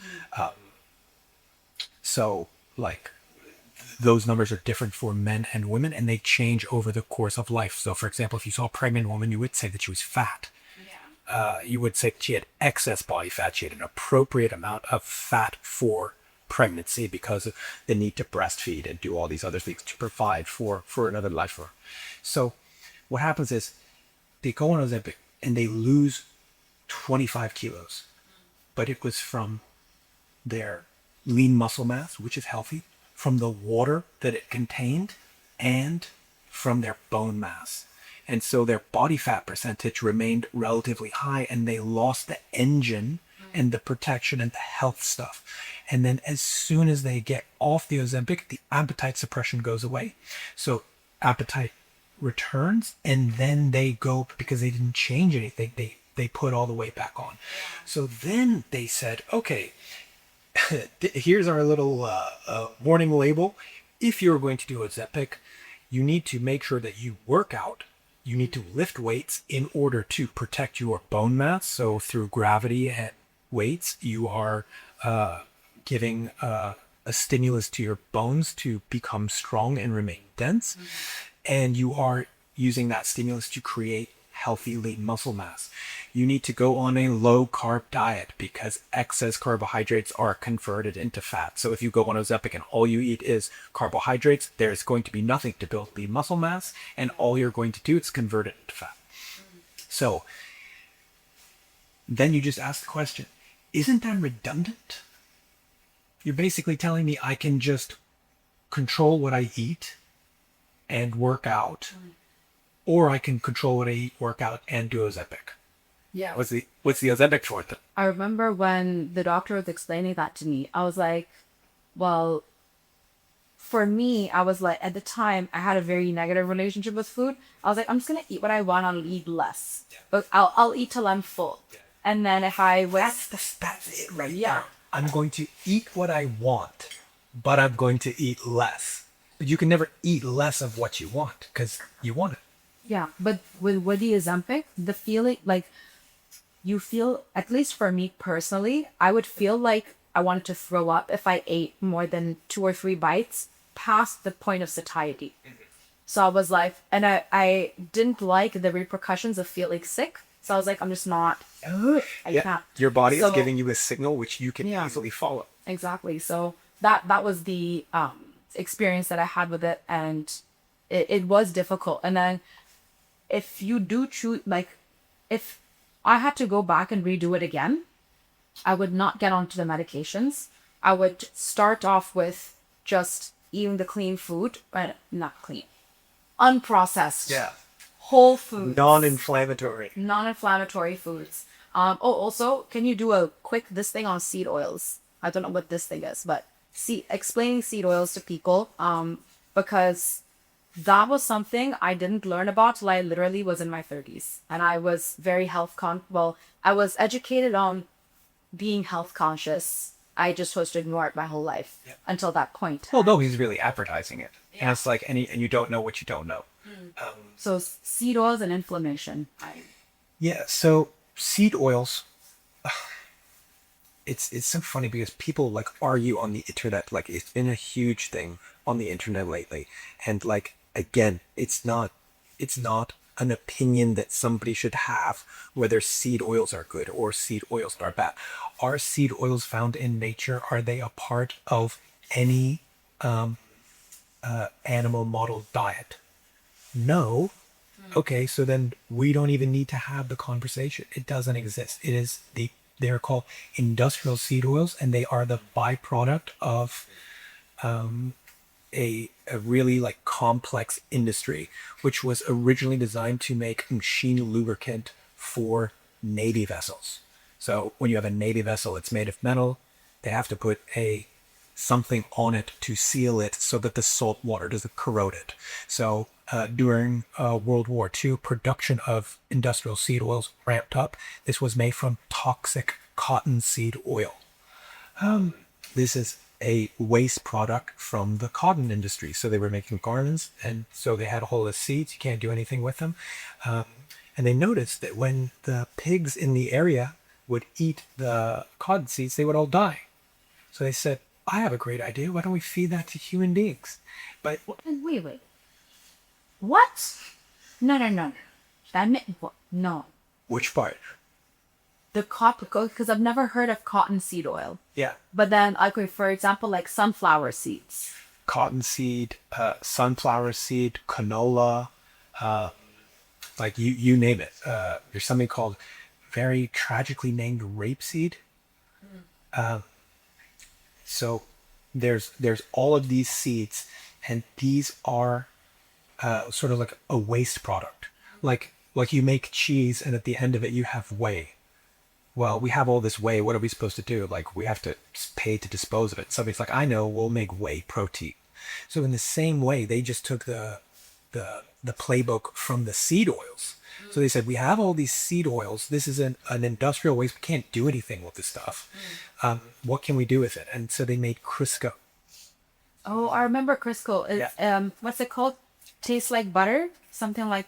So, like, those numbers are different for men and women, and they change over the course of life. So, for example, if you saw a pregnant woman, you would say that she was fat. You would say she had excess body fat. She had an appropriate amount of fat for pregnancy because of the need to breastfeed and do all these other things to provide for another life form. So what happens is, they go on Ozempic and they lose 25 kilos, but it was from their lean muscle mass, which is healthy, from the water that it contained, and from their bone mass. And so their body fat percentage remained relatively high, and they lost the engine and the protection and the health stuff. And then as soon as they get off the Ozempic, the appetite suppression goes away. So appetite returns, and then they go, because they didn't change anything, they put all the weight back on. So then they said, okay, here's our little warning label. If you're going to do Ozempic, you need to make sure that you work out. You need to lift weights in order to protect your bone mass. So through gravity and weights, you are giving a stimulus to your bones to become strong and remain dense. And you are using that stimulus to create healthy lean muscle mass. You need to go on a low carb diet because excess carbohydrates are converted into fat. So if you go on Ozempic and all you eat is carbohydrates, there's going to be nothing to build lean muscle mass, and all you're going to do is convert it into fat. So then you just ask the question, isn't that redundant? You're basically telling me I can just control what I eat and work out, or I can control what I eat, work out, and do Ozempic. Yeah. What's the Ozempic for then? I remember when the doctor was explaining that to me, I was like, well, for me, I was like, at the time, I had a very negative relationship with food. I was like, I'm just going to eat what I want. I'll eat less. Yeah. But I'll eat till I'm full. Yeah. And then if I was... That's it right there. I'm going to eat what I want, but I'm going to eat less. You can never eat less of what you want because you want it. Yeah, but with the Ozempic, the feeling, like, you feel, at least for me personally, I would feel like I wanted to throw up if I ate more than 2 or 3 bites past the point of satiety. So I was like, and I didn't like the repercussions of feeling sick So I was like, I'm just not. I can't. Your body is So- giving you a signal which you can Yeah. easily follow. Exactly. So that was the experience that I had with it, and it was difficult. And then if you do choose, like, if I had to go back and redo it again, I would not get onto the medications. I would start off with just eating the clean food, not clean, unprocessed, whole foods, non-inflammatory foods. Also, can you do a quick this thing on seed oils? I don't know what this thing is, but explaining seed oils to people, because that was something I didn't learn about till I literally was in my 30s, and I was very I was educated on being health conscious. I just chose to ignore it my whole life until that point. Well, no, he's really advertising it. And it's like, and you don't know what you don't know. So seed oils and inflammation. Yeah, so seed oils, it's so funny because people like argue on the internet, like it's been a huge thing on the internet lately. And like, again, it's not an opinion that somebody should have whether seed oils are good or seed oils are bad. Are seed oils found in nature? Are they a part of any animal model diet? No. Okay, so then we don't even need to have the conversation. It doesn't exist. They're called industrial seed oils, and they are the byproduct of a really like complex industry, which was originally designed to make machine lubricant for Navy vessels. So when you have a Navy vessel, it's made of metal. They have to put something on it to seal it so that the salt water doesn't corrode it. So during World War II, production of industrial seed oils ramped up. This was made from toxic cottonseed oil. This is a waste product from the cotton industry. So they were making garments, and so they had a whole of seeds. You can't do anything with them. And they noticed that when the pigs in the area would eat the cotton seeds, they would all die. So they said, I have a great idea. Why don't we feed that to human beings? But Wait. What? No. No. Which part? The cotton, because I've never heard of cottonseed oil. Yeah. But then, for example, like sunflower seeds. Cottonseed, sunflower seed, canola, like you name it. There's something called very tragically named rapeseed. So there's all of these seeds, and these are sort of like a waste product. Like you make cheese, and at the end of it you have whey. Well, we have all this whey. What are we supposed to do? Like, we have to pay to dispose of it. Somebody's like, I know, we'll make whey protein. So in the same way, they just took the playbook from the seed oils. So they said, we have all these seed oils. This is an industrial waste. We can't do anything with this stuff. What can we do with it? And so they made Crisco. Oh, I remember Crisco. What's it called? Tastes like butter? Something like...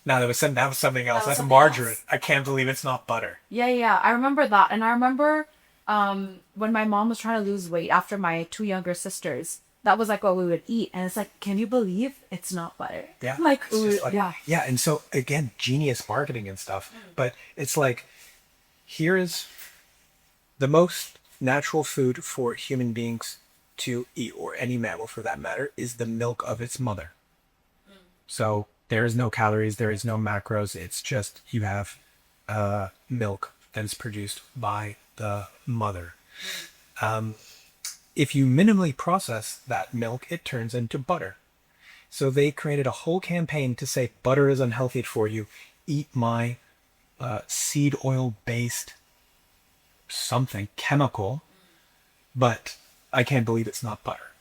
No, that was something else. That's something margarine. else. I can't believe it's not butter. Yeah. I remember that. And I remember when my mom was trying to lose weight after my two younger sisters, that was like what we would eat. And it's like, can you believe it's not butter? Yeah. Yeah. Yeah. And so, again, genius marketing and stuff. But it's like, here is the most natural food for human beings to eat, or any mammal for that matter, is the milk of its mother. So there is no calories, there is no macros. It's just you have milk that is produced by the mother. If you minimally process that milk, it turns into butter. So they created a whole campaign to say butter is unhealthy for you. Eat my seed oil based something chemical, but I can't believe it's not butter.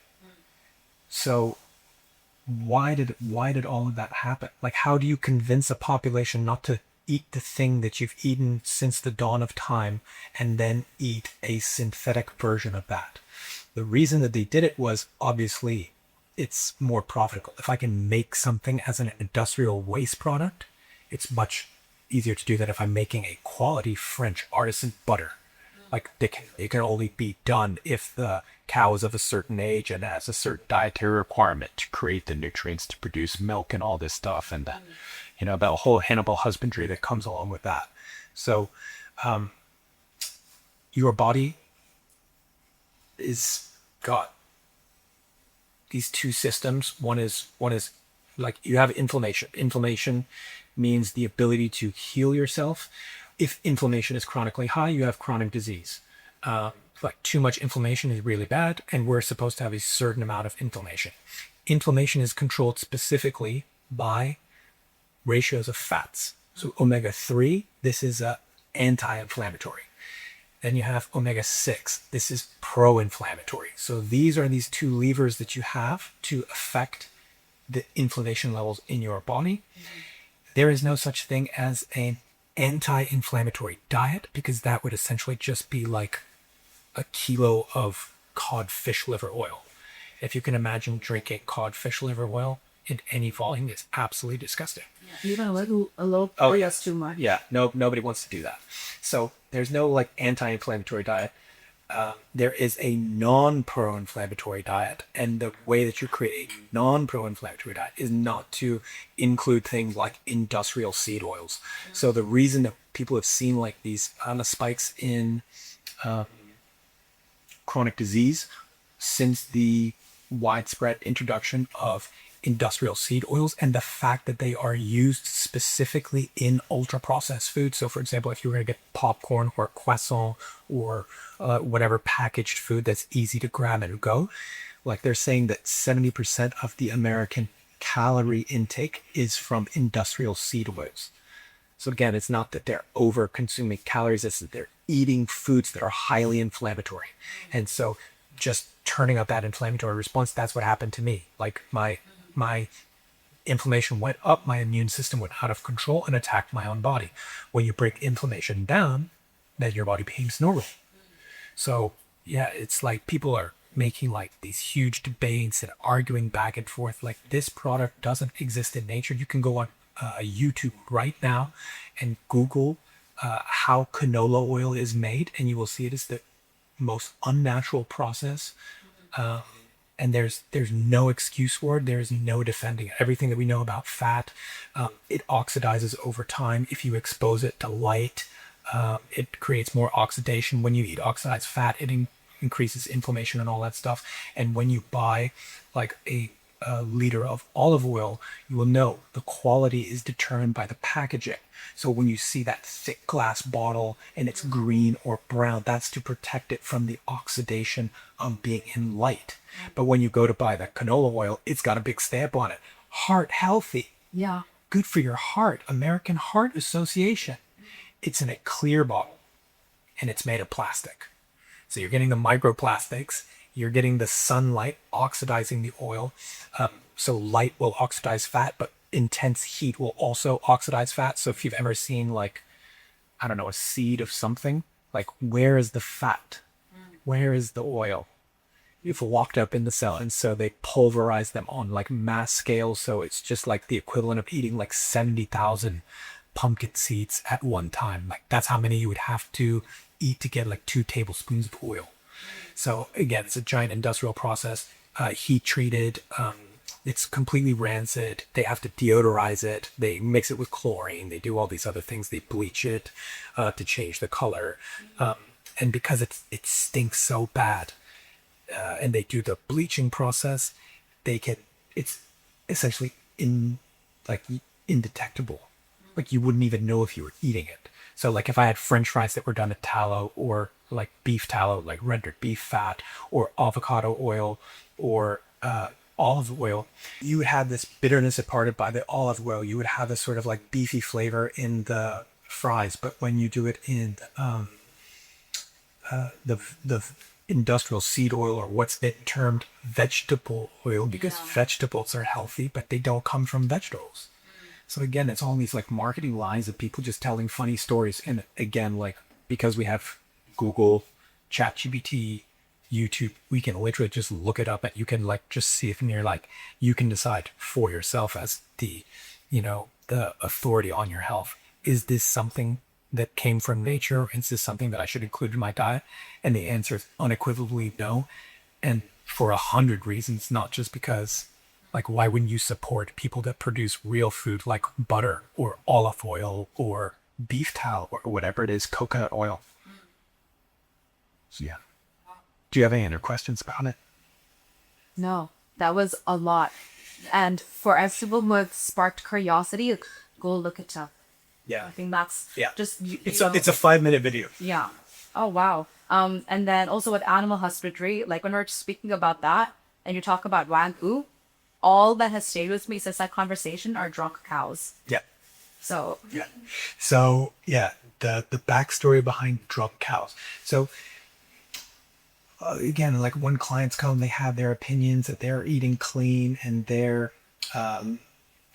So why did all of that happen? Like, how do you convince a population not to eat the thing that you've eaten since the dawn of time and then eat a synthetic version of that? The reason that they did it was, obviously, it's more profitable. If I can make something as an industrial waste product, it's much easier to do that if I'm making a quality French artisan butter. Like it can only be done if the cow is of a certain age and has a certain dietary requirement to create the nutrients to produce milk and all this stuff, and about whole animal husbandry that comes along with that. So your body is got these two systems. One is like you have inflammation. Inflammation means the ability to heal yourself. If inflammation is chronically high, you have chronic disease. Like too much inflammation is really bad, and we're supposed to have a certain amount of inflammation. Inflammation is controlled specifically by ratios of fats. So omega-3, this is anti-inflammatory. Then you have omega-6. This is pro-inflammatory. So these are these two levers that you have to affect the inflammation levels in your body. There is no such thing as an anti-inflammatory diet, because that would essentially just be like a kilo of cod fish liver oil. If you can imagine drinking cod fish liver oil in any volume, it's absolutely disgusting. Even a little Oh, yes, too much. Yeah, no, nobody wants to do that. So there's no like anti-inflammatory diet. There is a non-pro-inflammatory diet, and the way that you create a non-pro-inflammatory diet is not to include things like industrial seed oils. So the reason that people have seen like these spikes in chronic disease since the widespread introduction of industrial seed oils, and the fact that they are used specifically in ultra processed food. So for example, if you were going to get popcorn or croissant or whatever packaged food that's easy to grab and go, like they're saying that 70% of the American calorie intake is from industrial seed oils. So again, it's not that they're over consuming calories, it's that they're eating foods that are highly inflammatory. And so just turning up that inflammatory response, that's what happened to me. Like my inflammation went up, my immune system went out of control and attacked my own body. When you break inflammation down, then your body behaves normal. So yeah, it's like people are making like these huge debates and arguing back and forth. Like, this product doesn't exist in nature. You can go on YouTube right now and Google how canola oil is made, and you will see it is the most unnatural process. And there's no excuse for it. There's no defending it. Everything that we know about fat, it oxidizes over time. If you expose it to light, it creates more oxidation. When you eat oxidized fat, it increases inflammation and all that stuff. And when you buy like a liter of olive oil, you will know the quality is determined by the packaging. So when you see that thick glass bottle and it's green or brown, that's to protect it from the oxidation of being in light. But when you go to buy the canola oil, it's got a big stamp on it. Heart healthy. Yeah. Good for your heart. American Heart Association. It's in a clear bottle and it's made of plastic. So you're getting the microplastics. You're getting the sunlight oxidizing the oil. So light will oxidize fat, but intense heat will also oxidize fat. So if you've ever seen like, I don't know, a seed of something, like where is the fat? Where is the oil? You've walked up in the cell, and so they pulverize them on like mass scale. So it's just like the equivalent of eating like 70,000 pumpkin seeds at one time. Like that's how many you would have to eat to get like 2 tablespoons of oil. So again, it's a giant industrial process, heat treated. It's completely rancid. They have to deodorize it. They mix it with chlorine. They do all these other things. They bleach it to change the color. And because it stinks so bad, and they do the bleaching process, it's essentially indetectable. Like you wouldn't even know if you were eating it. So like if I had French fries that were done at tallow, or like beef tallow, like rendered beef fat, or avocado oil, or olive oil, you would have this bitterness imparted by the olive oil. You would have this sort of like beefy flavor in the fries. But when you do it in the industrial seed oil, or what's been termed vegetable oil, because vegetables are healthy, but they don't come from vegetables. So again, it's all these like marketing lines of people just telling funny stories. And again, like because we have Google, ChatGPT, YouTube, we can literally just look it up and you can like just see if you're like, you can decide for yourself as the authority on your health. Is this something that came from nature? Is this something that I should include in my diet? And the answer is unequivocally no. And for 100 reasons, not just because, like, why wouldn't you support people that produce real food like butter or olive oil or beef tallow or whatever it is, coconut oil? So yeah. Do you have any other questions about it? No, that was a lot. And for everyone with sparked curiosity, go look it up. Yeah. I think that's Yeah. just It's a 5-minute video. yeah. Oh wow. And then also with animal husbandry, like when we're speaking about that, and you talk about Wagyu, all that has stayed with me since that conversation are drunk cows. Yeah. So Yeah. So yeah, the backstory behind drunk cows. So again, like when clients come, they have their opinions that they're eating clean and they're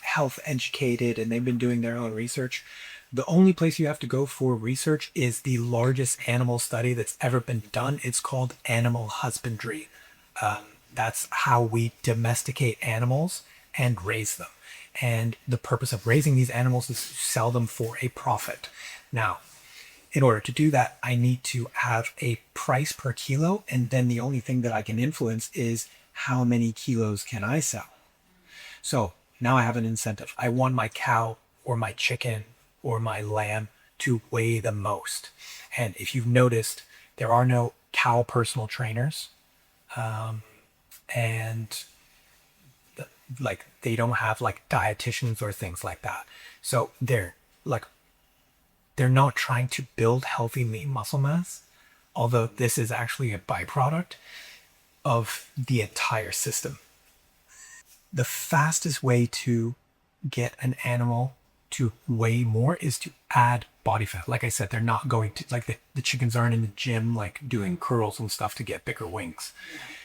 health educated and they've been doing their own research. The only place you have to go for research is the largest animal study that's ever been done. It's called animal husbandry. That's how we domesticate animals and raise them. And the purpose of raising these animals is to sell them for a profit. Now, in order to do that, I need to have a price per kilo. And then the only thing that I can influence is how many kilos can I sell. So now I have an incentive. I want my cow or my chicken or my lamb to weigh the most. And if you've noticed, there are no cow personal trainers. And like they don't have like dietitians or things like that. So they're not trying to build healthy lean muscle mass, although this is actually a byproduct of the entire system. The fastest way to get an animal to weigh more is to add body fat. Like I said, they're not going to, like the chickens aren't in the gym like doing curls and stuff to get bigger wings.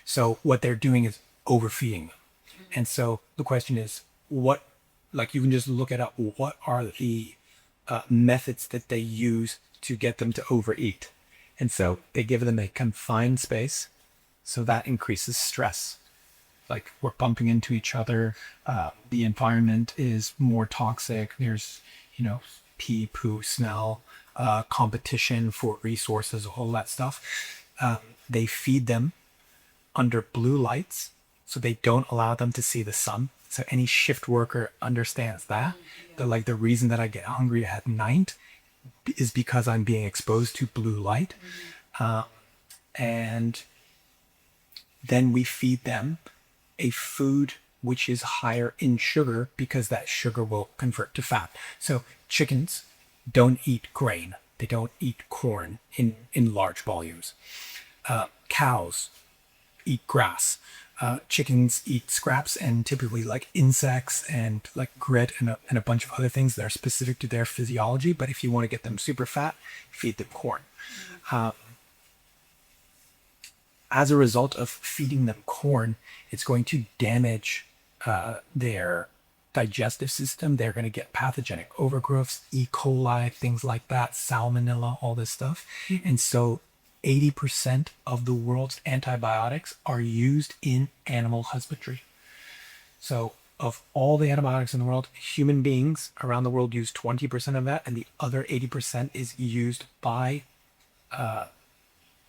So what they're doing is overfeeding them. And so the question is, what, like you can just look it up, what are the methods that they use to get them to overeat? And so they give them a confined space, so that increases stress. Like we're bumping into each other, the environment is more toxic, there's, pee, poo, smell, competition for resources, all that stuff. They feed them under blue lights, so they don't allow them to see the sun. So any shift worker understands that. That the reason that I get hungry at night is because I'm being exposed to blue light. And then we feed them a food which is higher in sugar because that sugar will convert to fat. So chickens don't eat grain. They don't eat corn in large volumes. Cows eat grass. Chickens eat scraps and typically like insects and like grit and a bunch of other things that are specific to their physiology. But if you want to get them super fat, feed them corn. As a result of feeding them corn, it's going to damage their digestive system. They're going to get pathogenic overgrowths, E. coli, things like that, salmonella, all this stuff. And so 80% of the world's antibiotics are used in animal husbandry. So of all the antibiotics in the world, human beings around the world use 20% of that, and the other 80% is used by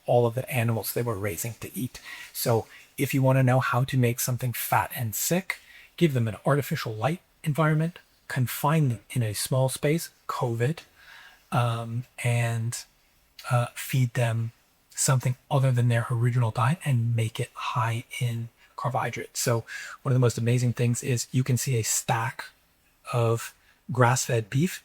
all of the animals they were raising to eat. So if you want to know how to make something fat and sick, give them an artificial light environment, confine them in a small space, COVID, and feed them something other than their original diet and make it high in carbohydrates. So one of the most amazing things is you can see a stack of grass-fed beef.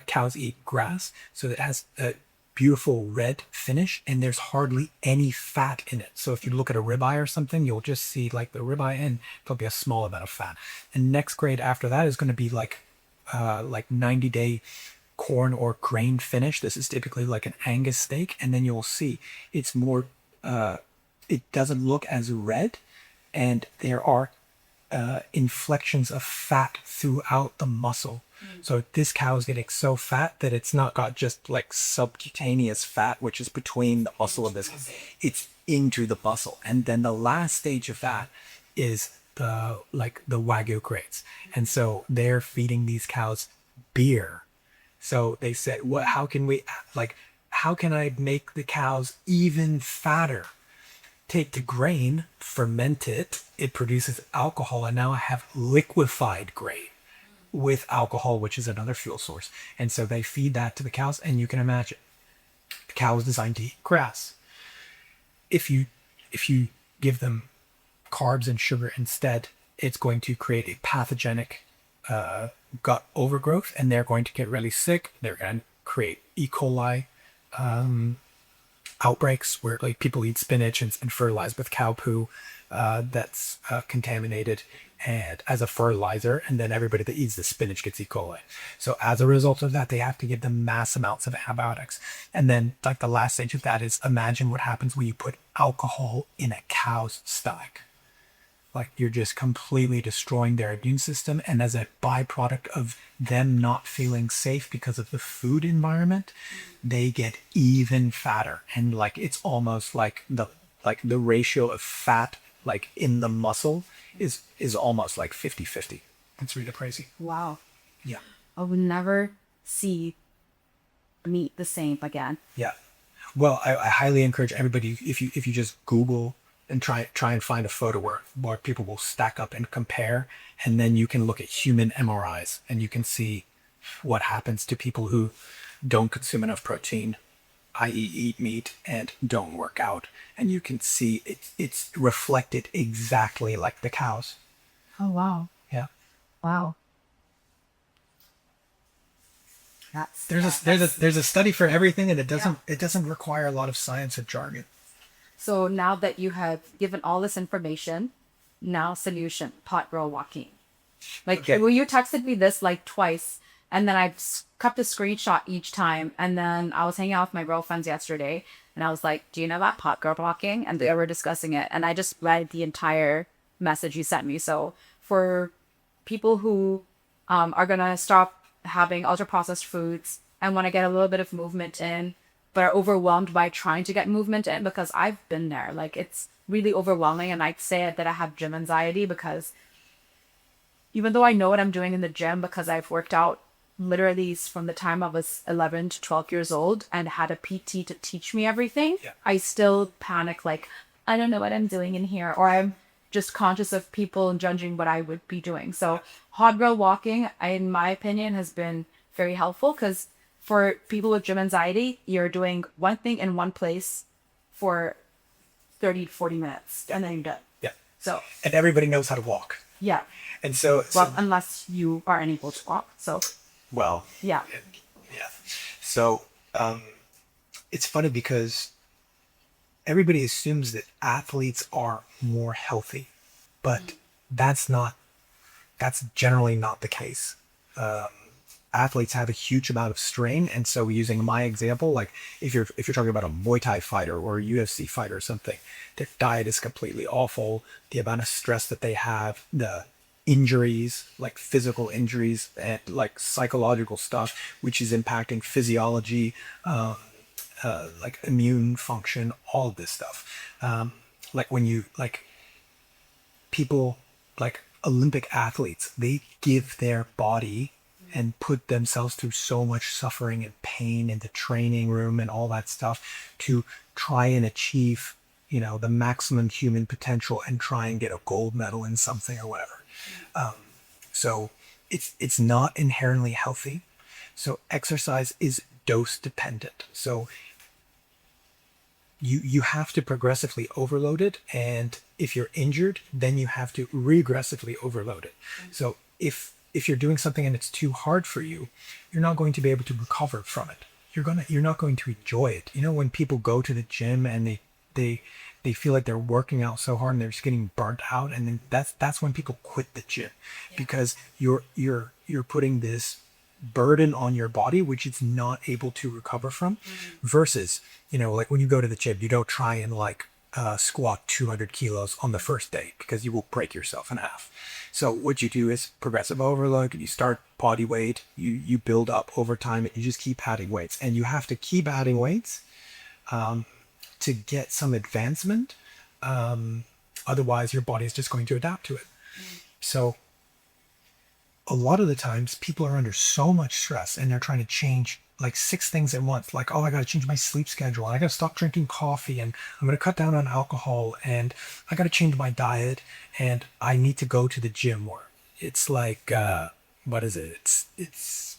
Cows eat grass, so it has a beautiful red finish and there's hardly any fat in it. So if you look at a ribeye or something, you'll just see like the ribeye and there'll be a small amount of fat. And next grade after that is going to be like 90-day corn or grain finish. This is typically like an Angus steak, and then you'll see it's more it doesn't look as red, and there are inflections of fat throughout the muscle. So this cow is getting so fat that it's not got just like subcutaneous fat, which is between the muscle of this, it's into the muscle. And then the last stage of that is the Wagyu grades. And so they're feeding these cows beer So they said, what, how can we, like, how can I make the cows even fatter? Take the grain, ferment it, it produces alcohol, and now I have liquefied grain with alcohol, which is another fuel source. And so they feed that to the cows, and you can imagine the cow is designed to eat grass. If you give them carbs and sugar instead, it's going to create a pathogenic gut overgrowth, and they're going to get really sick. They're going to create E. coli outbreaks where like people eat spinach and fertilize with cow poo that's contaminated and as a fertilizer, and then everybody that eats the spinach gets E. coli. So as a result of that, they have to give them mass amounts of antibiotics. And then like the last stage of that is imagine what happens when you put alcohol in a cow's stomach. Like you're just completely destroying their immune system, and as a byproduct of them not feeling safe because of the food environment, they get even fatter. And like it's almost like the ratio of fat like in the muscle is almost like 50-50. It's really crazy. Wow. Yeah. I would never see meat the same again. Yeah. Well, I highly encourage everybody, if you just Google and try and find a photo where people will stack up and compare, and then you can look at human MRIs and you can see what happens to people who don't consume enough protein, i.e. eat meat and don't work out, and you can see it's reflected exactly like the cows. Oh, wow. Yeah. Wow. There's a study for everything, and it doesn't require a lot of science and jargon. So now that you have given all this information, now solution, pot girl walking. Like, Okay. well, you texted me this like twice, and then I kept a screenshot each time. And then I was hanging out with my girlfriends yesterday, and I was like, do you know about pot girl walking? And they were discussing it. And I just read the entire message you sent me. So for people who are going to stop having ultra processed foods and want to get a little bit of movement in, but are overwhelmed by trying to get movement in, because I've been there. Like, it's really overwhelming. And I'd say that I have gym anxiety, because even though I know what I'm doing in the gym, because I've worked out literally from the time I was 11 to 12 years old and had a PT to teach me everything, I still panic, like, I don't know what I'm doing in here, or I'm just conscious of people judging what I would be doing. So hot girl walking, in my opinion, has been very helpful, because for people with gym anxiety, you're doing one thing in one place for 30 to 40 minutes, and then you're done. Yeah. So, And everybody knows how to walk. yeah. And so Well, unless you are unable to walk. So, well, yeah. yeah. So it's funny because everybody assumes that athletes are more healthy, but that's generally not the case. Athletes have a huge amount of strain, and so using my example, like if you're talking about a Muay Thai fighter or a UFC fighter or something, their diet is completely awful. The amount of stress that they have, the injuries, like physical injuries and like psychological stuff, which is impacting physiology, like immune function, all of this stuff. Like when you like people like Olympic athletes, they give their body and put themselves through so much suffering and pain in the training room and all that stuff to try and achieve, the maximum human potential and try and get a gold medal in something or whatever. So it's not inherently healthy. So exercise is dose dependent. So you have to progressively overload it, and if you're injured, then you have to regressively overload it. So if you're doing something and it's too hard for you, you're not going to be able to recover from it. You're not going to enjoy it. When people go to the gym and they feel like they're working out so hard and they're just getting burnt out, and then that's when people quit the gym, because you're putting this burden on your body which it's not able to recover from. Versus like when you go to the gym, you don't try and like squat 200 kilos on the first day, because you will break yourself in half. So what you do is progressive overload. You start body weight, you build up over time, and you just keep adding weights, and you have to keep adding weights to get some advancement. Otherwise your body is just going to adapt to it. So a lot of the times people are under so much stress and they're trying to change like 6 things at once. Like, oh, I got to change my sleep schedule. And I got to stop drinking coffee and I'm going to cut down on alcohol and I got to change my diet and I need to go to the gym more. It's like, what is it?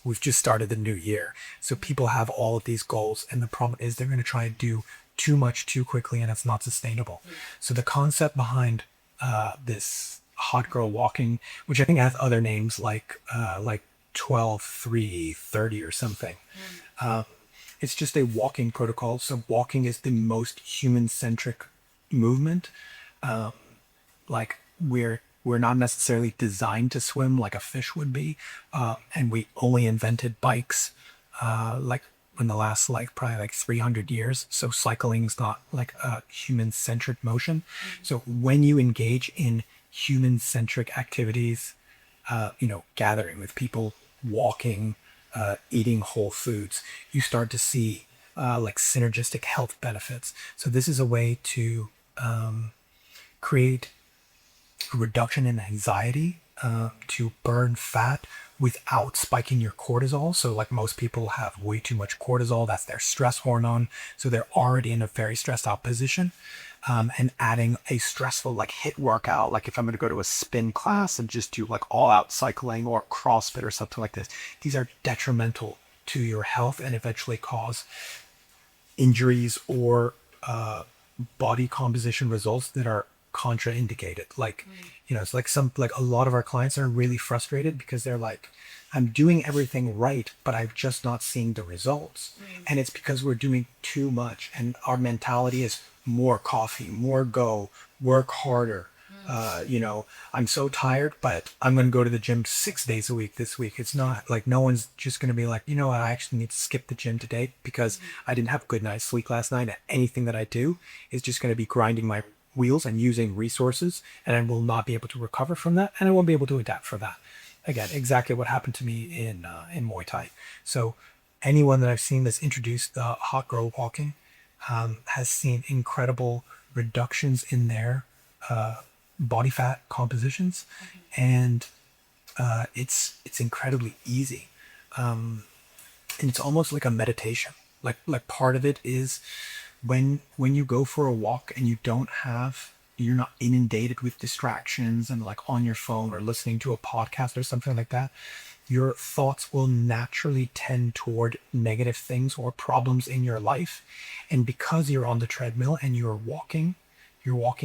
We've just started the new year. So people have all of these goals and the problem is they're going to try and do too much too quickly and it's not sustainable. So the concept behind this hot girl walking, which I think has other names like 12, 3, 30 or something. It's just a walking protocol. So walking is the most human-centric movement. Like we're not necessarily designed to swim like a fish would be, and we only invented bikes like in the last like probably like 300 years. So cycling is not like a human-centric motion. So when you engage in human-centric activities, gathering with people, walking, eating whole foods, you start to see like synergistic health benefits. So this is a way to create a reduction in anxiety, to burn fat without spiking your cortisol. So like most people have way too much cortisol, that's their stress hormone. So they're already in a very stressed out position. And adding a stressful like HIIT workout, like if I'm going to go to a spin class and just do like all out cycling or CrossFit or something like this, these are detrimental to your health and eventually cause injuries or body composition results that are contraindicated. Like, it's like a lot of our clients are really frustrated because they're like, I'm doing everything right, but I'm just not seeing the results. And it's because we're doing too much and our mentality is more coffee, more go, work harder. I'm so tired, but I'm going to go to the gym 6 days a week this week. It's not like no one's just going to be like, I actually need to skip the gym today because I didn't have a good night's sleep last night. And anything that I do is just going to be grinding my wheels and using resources, and I will not be able to recover from that, and I won't be able to adapt for that. Again, exactly what happened to me in Muay Thai. So anyone that I've seen that's introduced the hot girl walking has seen incredible reductions in their body fat compositions, and it's incredibly easy, and it's almost like a meditation. Like part of it is when you go for a walk and you're not inundated with distractions and like on your phone or listening to a podcast or something like that, your thoughts will naturally tend toward negative things or problems in your life. And because you're on the treadmill and you're walking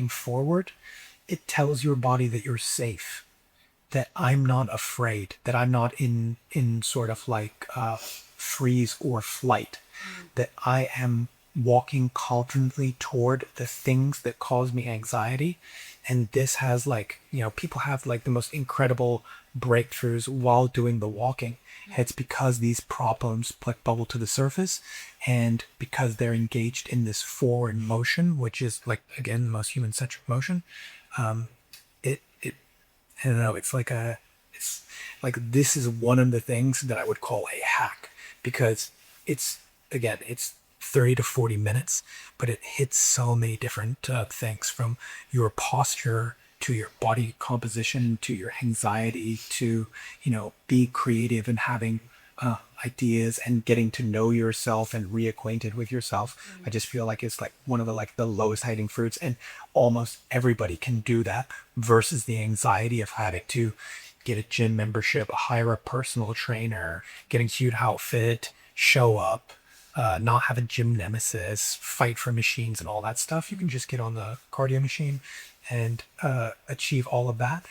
forward, it tells your body that you're safe, that I'm not afraid, that I'm not in sort of like freeze or flight, that I am walking confidently toward the things that cause me anxiety. And this has like, people have like the most incredible breakthroughs while doing the walking. It's because these problems like bubble to the surface, and because they're engaged in this forward motion, which is like, again, the most human-centric motion. I don't know, it's like this is one of the things that I would call a hack, because it's 30 to 40 minutes, but it hits so many different things, from your posture to your body composition to your anxiety to, be creative and having ideas and getting to know yourself and reacquainted with yourself. I just feel like it's like one of the lowest hanging fruits, and almost everybody can do that, versus the anxiety of having to get a gym membership, hire a personal trainer, getting cute outfit, show up, not have a gym nemesis, fight for machines and all that stuff. You can just get on the cardio machine and achieve all of that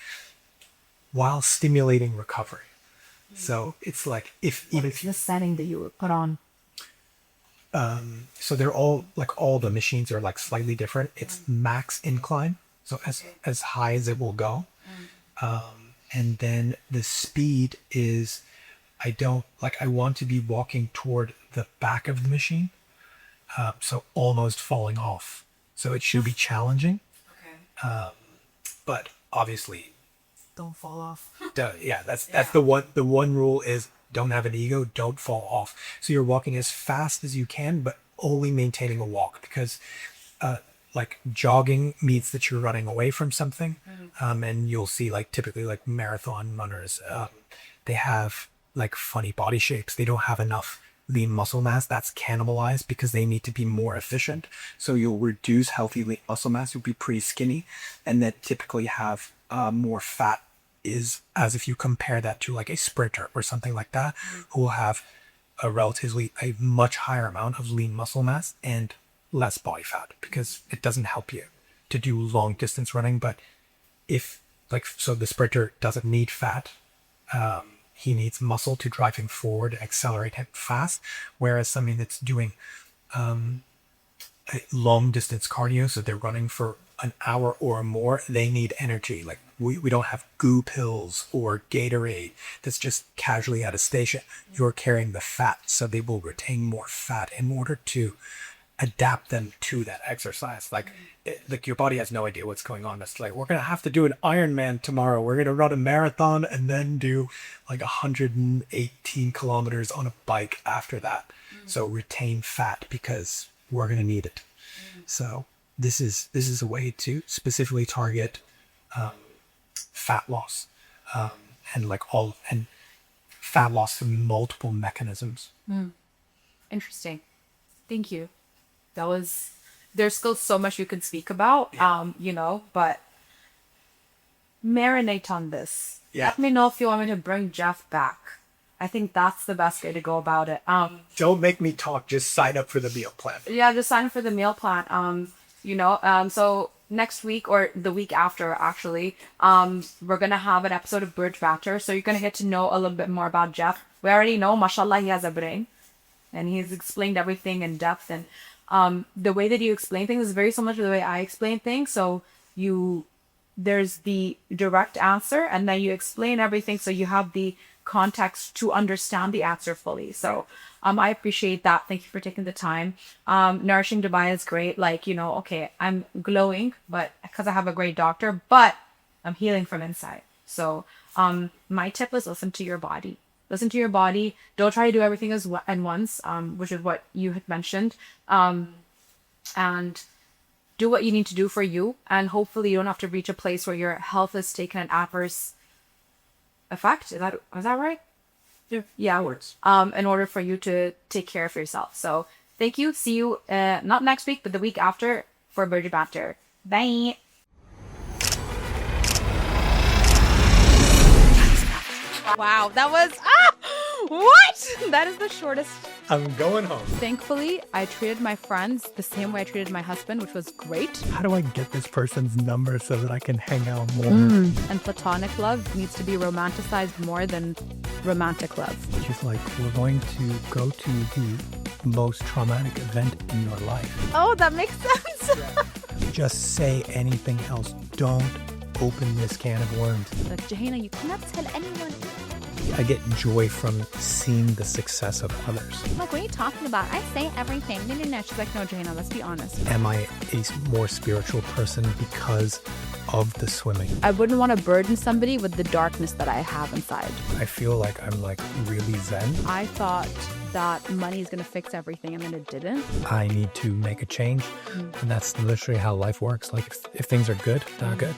while stimulating recovery. So it's like even the setting that you would put on. So they're all the machines are like slightly different. It's max incline, so as high as it will go, and then the speed is, I want to be walking toward the back of the machine, so almost falling off. So it should be challenging, but obviously Don't fall off. that's the one rule is don't have an ego, don't fall off. So you're walking as fast as you can, but only maintaining a walk, because like jogging means that you're running away from something. And you'll see like typically like marathon runners, they have like funny body shapes. They don't have enough lean muscle mass. That's cannibalized because they need to be more efficient. So you'll reduce healthy lean muscle mass. You'll be pretty skinny, and then typically have more fat. Is as if you compare that to like a sprinter or something like that, who will have a much higher amount of lean muscle mass and less body fat, because it doesn't help you to do long distance running. But if so the sprinter doesn't need fat. He needs muscle to drive him forward and accelerate him fast. Whereas somebody that's doing a long distance cardio, so they're running for an hour or more, they need energy. Like we don't have goo pills or Gatorade that's just casually at a station. You're carrying the fat, so they will retain more fat in order to adapt them to that exercise. Like your body has no idea what's going on. It's like, we're gonna have to do an Ironman tomorrow. We're gonna run a marathon and then do like 118 kilometers on a bike after that. So retain fat because we're gonna need it. So this is a way to specifically target fat loss, and fat loss through multiple mechanisms. Interesting. Thank you. There's still so much you could speak about, but marinate on this. Yeah. Let me know if you want me to bring Jeff back. I think that's the best way to go about it. Don't make me talk. Just sign up for the meal plan. Yeah, just sign for the meal plan. So next week or the week after, actually, we're going to have an episode of Bridge Factor. So you're going to get to know a little bit more about Jeff. We already know, mashallah, he has a brain and he's explained everything in depth. And the way that you explain things is very similar to the way I explain things. So there's the direct answer and then you explain everything. So you have the context to understand the answer fully. So I appreciate that. Thank you for taking the time. Nourishing Dubai is great. Okay, I'm glowing, but because I have a great doctor, but I'm healing from inside. So my tip is listen to your body. Listen to your body. Don't try to do everything at once, which is what you had mentioned. And do what you need to do for you. And hopefully you don't have to reach a place where your health is taken an adverse effect. Is that right? Yeah. Words. In order for you to take care of yourself. So thank you. See you not next week, but the week after for Bridge Factor. Bye. Wow, that was what? That is the shortest. I'm going home. Thankfully, I treated my friends the same way I treated my husband, which was great. How do I get this person's number so that I can hang out more? And platonic love needs to be romanticized more than romantic love. She's like, we're going to go to the most traumatic event in your life. Oh, that makes sense. Just say anything else. Don't open this can of worms. Like, Jouhayna, you cannot tell anyone. I get joy from seeing the success of others. Like, what are you talking about? I say everything. No. She's like, no, Jouhayna, let's be honest. Am I a more spiritual person because of the swimming? I wouldn't want to burden somebody with the darkness that I have inside. I feel like I'm like really zen. I thought that money is going to fix everything, and then it didn't. I need to make a change. And that's literally how life works. Like if things are good, they're good.